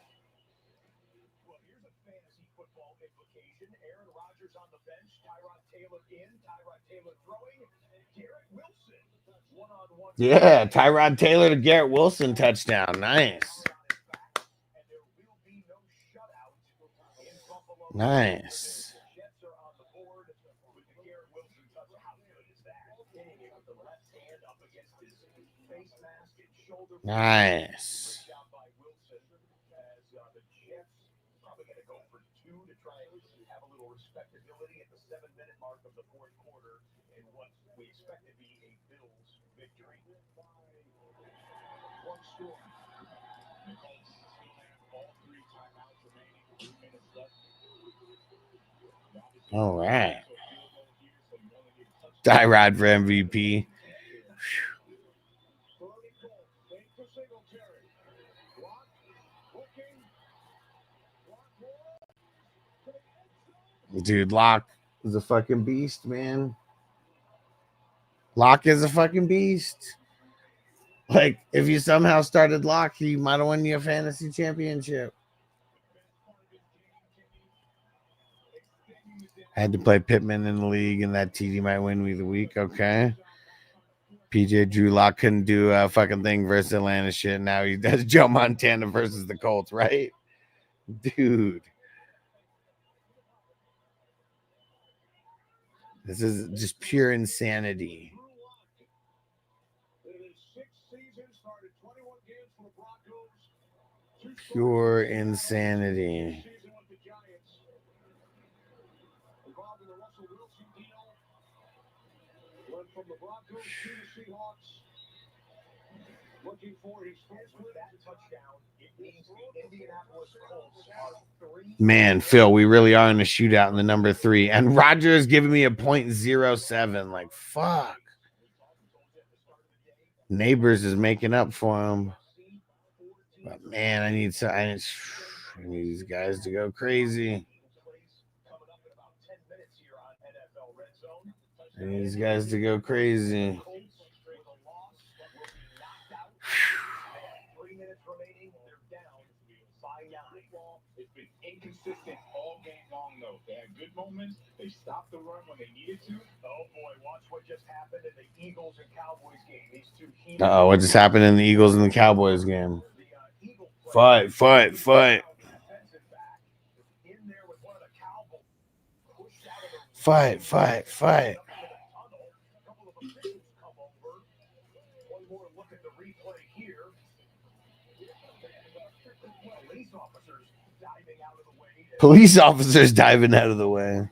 Well, here's a fantasy football implication. Aaron Rodgers on the bench, Tyrod Taylor in, Tyrod Taylor throwing, Garrett Wilson. One-on-one. Yeah, Tyrod Taylor to Garrett Wilson touchdown. Nice. Nice. Nice. Probably going to go for 2 to try and have a little respectability at the 7-minute mark of the fourth quarter in what we expect to be a Bills victory. One score. The Colts still have all 3 timeouts remaining, 2 minutes left. All right. Tyrod for MVP. Dude, Locke is a fucking beast, man. Locke is a fucking beast. Like, if you somehow started Locke, he might have won you a fantasy championship. I had to play Pittman in the league, and that TD might win me the week. Okay. PJ Drew Lock couldn't do a fucking thing versus Atlanta shit. Now he does Joe Montana versus the Colts, right? Dude. This is just pure insanity. Pure insanity. Looking for his first with that touchdown. It means the Indianapolis Colts are 3. Man, Phil, we really are in a shootout in the number 3. And Roger is giving me a .07. Like, fuck. Neighbors is making up for him. But man, I need these guys to go crazy. I need these guys to go crazy. It's been inconsistent all game long, though. They had good moments. They stopped the run when they needed to. Oh, boy, watch what just happened in the Eagles and Cowboys game. These two teams. Uh-oh, what just happened in the Eagles and the Cowboys game? Fight. Fight. One more look at the replay here. Police officers diving out of the way.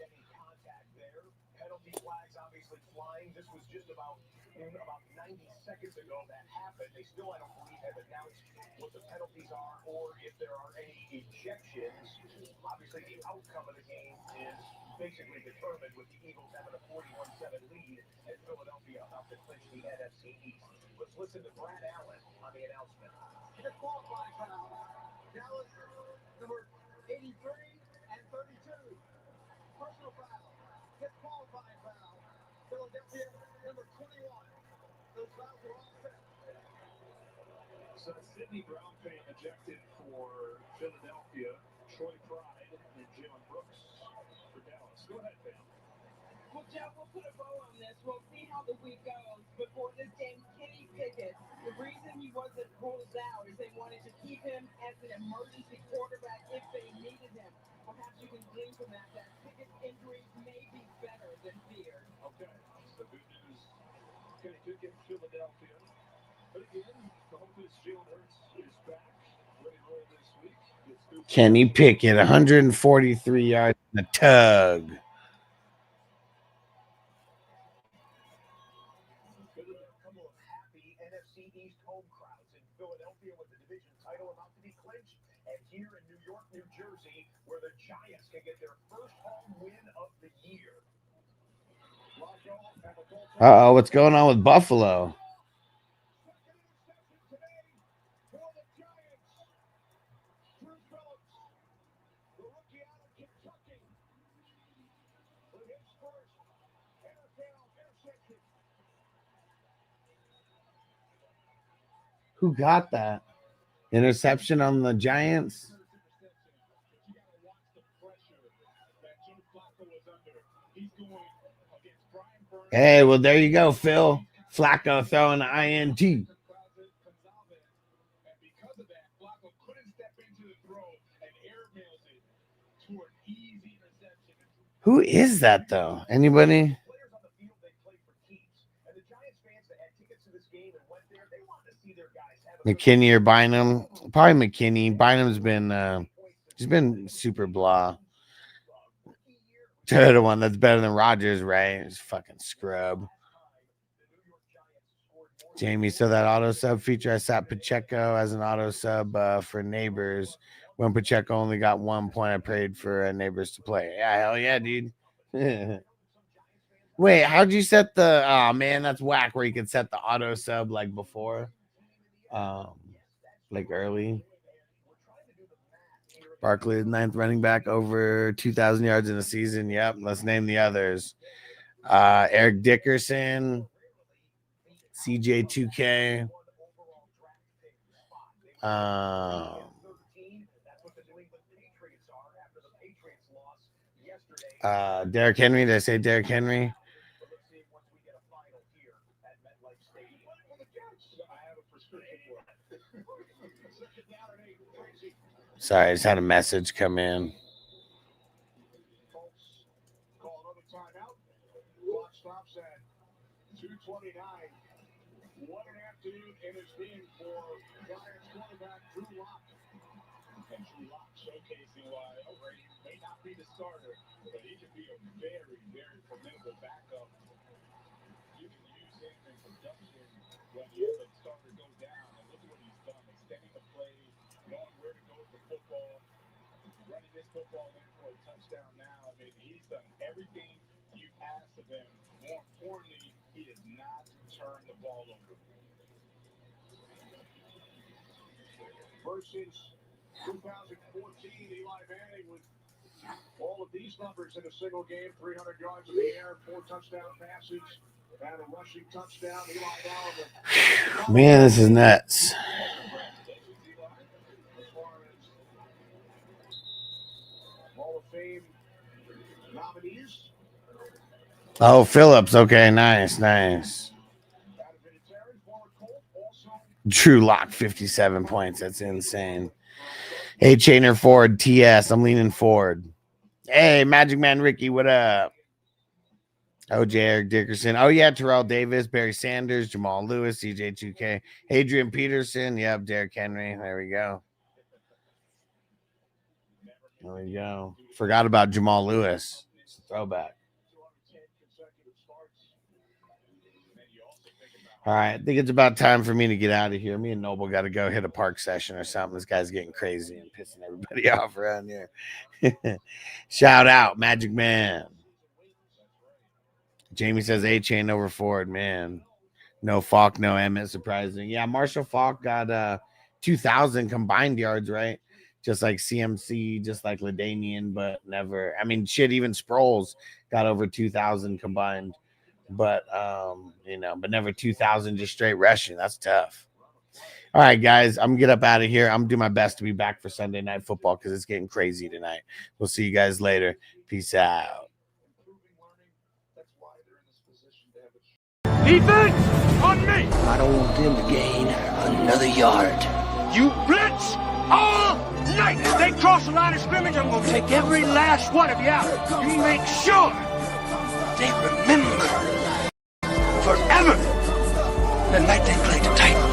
Penalty flags obviously flying. This was just about 90 seconds ago that happened. They still, I don't believe, have announced what the penalties are or if there are any ejections. Obviously, the outcome of the game is basically determined with the Eagles having a 41-7 lead and Philadelphia about to clinch the NFC East. Let's listen to Brad Allen on the announcement. Disqualified foul. Dallas, number 83 and 32. Personal foul. Disqualified foul. Philadelphia, number 21. Those fouls are all set. Sidney Brown fan ejected for Philadelphia. Troy Pride and Jalen Brooks for Dallas. Go ahead, Pam. Well, Jeff, we'll put a bow on this. We'll see how the week goes. Before this game, Kenny Pickett, the reason he wasn't pulled out is they wanted to keep him as an emergency quarterback if they needed him. Perhaps you can glean from that Pickett's injury may be better than feared. Okay, so good news. Kenny Pickett, Philadelphia. But again, the hope is Jalen Hurts is back, ready to roll this week. Kenny Pickett, 143 yards in a tug. Happy NFC East home crowds in Philadelphia with the division title about to be clinched, and here in New York, New Jersey, where the Giants can get their first home win of the year. Uh-oh, what's going on with Buffalo? Who got that? Interception on the Giants? Hey, well, there you go, Phil. Flacco throwing the INT. Who is that, though? Anybody? McKinney or Bynum? Probably McKinney. Bynum's been he's been super blah. The one that's better than Rodgers, right? It's fucking scrub. Jamie, so that auto sub feature, I sat Pacheco as an auto sub for Neighbors. When Pacheco only got 1 point, I prayed for Neighbors to play. Yeah, hell yeah, dude. Wait, how'd you set the? Oh man, that's whack. Where you could set the auto sub like before, like early. Barkley, 9th running back, over 2,000 yards in a season. Yep. Let's name the others. Eric Dickerson, CJ2K. Derrick Henry. Did I say Derrick Henry? Sorry, I just had a message come in. Call another timeout. Clock stops at 2:29. What an afternoon it has been for Giants quarterback Drew Lock. And Drew Lock showcasing why Brady may not be the starter, but he can be a very, very formidable backup. You can use him in production when the other starter goes down. And look at what he's done, extending the play, knowing where to go with the football, running this football in for a touchdown now. I mean, he's done everything you've asked of him. More importantly, he has not turned the ball over. Versus 2014, Eli Manning with all of these numbers in a single game, 300 yards in the air, 4 touchdown passes, and a rushing touchdown. Eli now. Man, this is nuts. Hall of Fame nominees. Oh, Phillips. Okay, nice. Drew Lock, 57 points. That's insane. Hey, Chainer Ford, TS. I'm leaning Ford. Hey, Magic Man Ricky, what up? OJ Eric Dickerson. Oh, yeah, Terrell Davis, Barry Sanders, Jamal Lewis, CJ2K, Adrian Peterson. Yep, Derrick Henry. There we go. Forgot about Jamal Lewis. It's a throwback. All right, I think it's about time for me to get out of here. Me and Noble got to go hit a park session or something. This guy's getting crazy and pissing everybody off around here. Shout out, Magic Man. Jamie says A-Chain over Ford, man. No Falk, no Emmett, surprising. Yeah, Marshall Falk got 2,000 combined yards, right? Just like CMC, just like LaDainian, but never. I mean, shit, even Sproles got over 2,000 combined. But but never 2,000 just straight rushing. That's tough. All right, guys, I'm gonna get up out of here. I'm gonna do my best to be back for Sunday Night Football because it's getting crazy tonight. We'll see you guys later. Peace out. Defense on me. I don't want them to gain another yard. You blitz all night. If they cross the line of scrimmage, I'm going to take every last one of you out. You make sure they remember forever the night they played the Titans.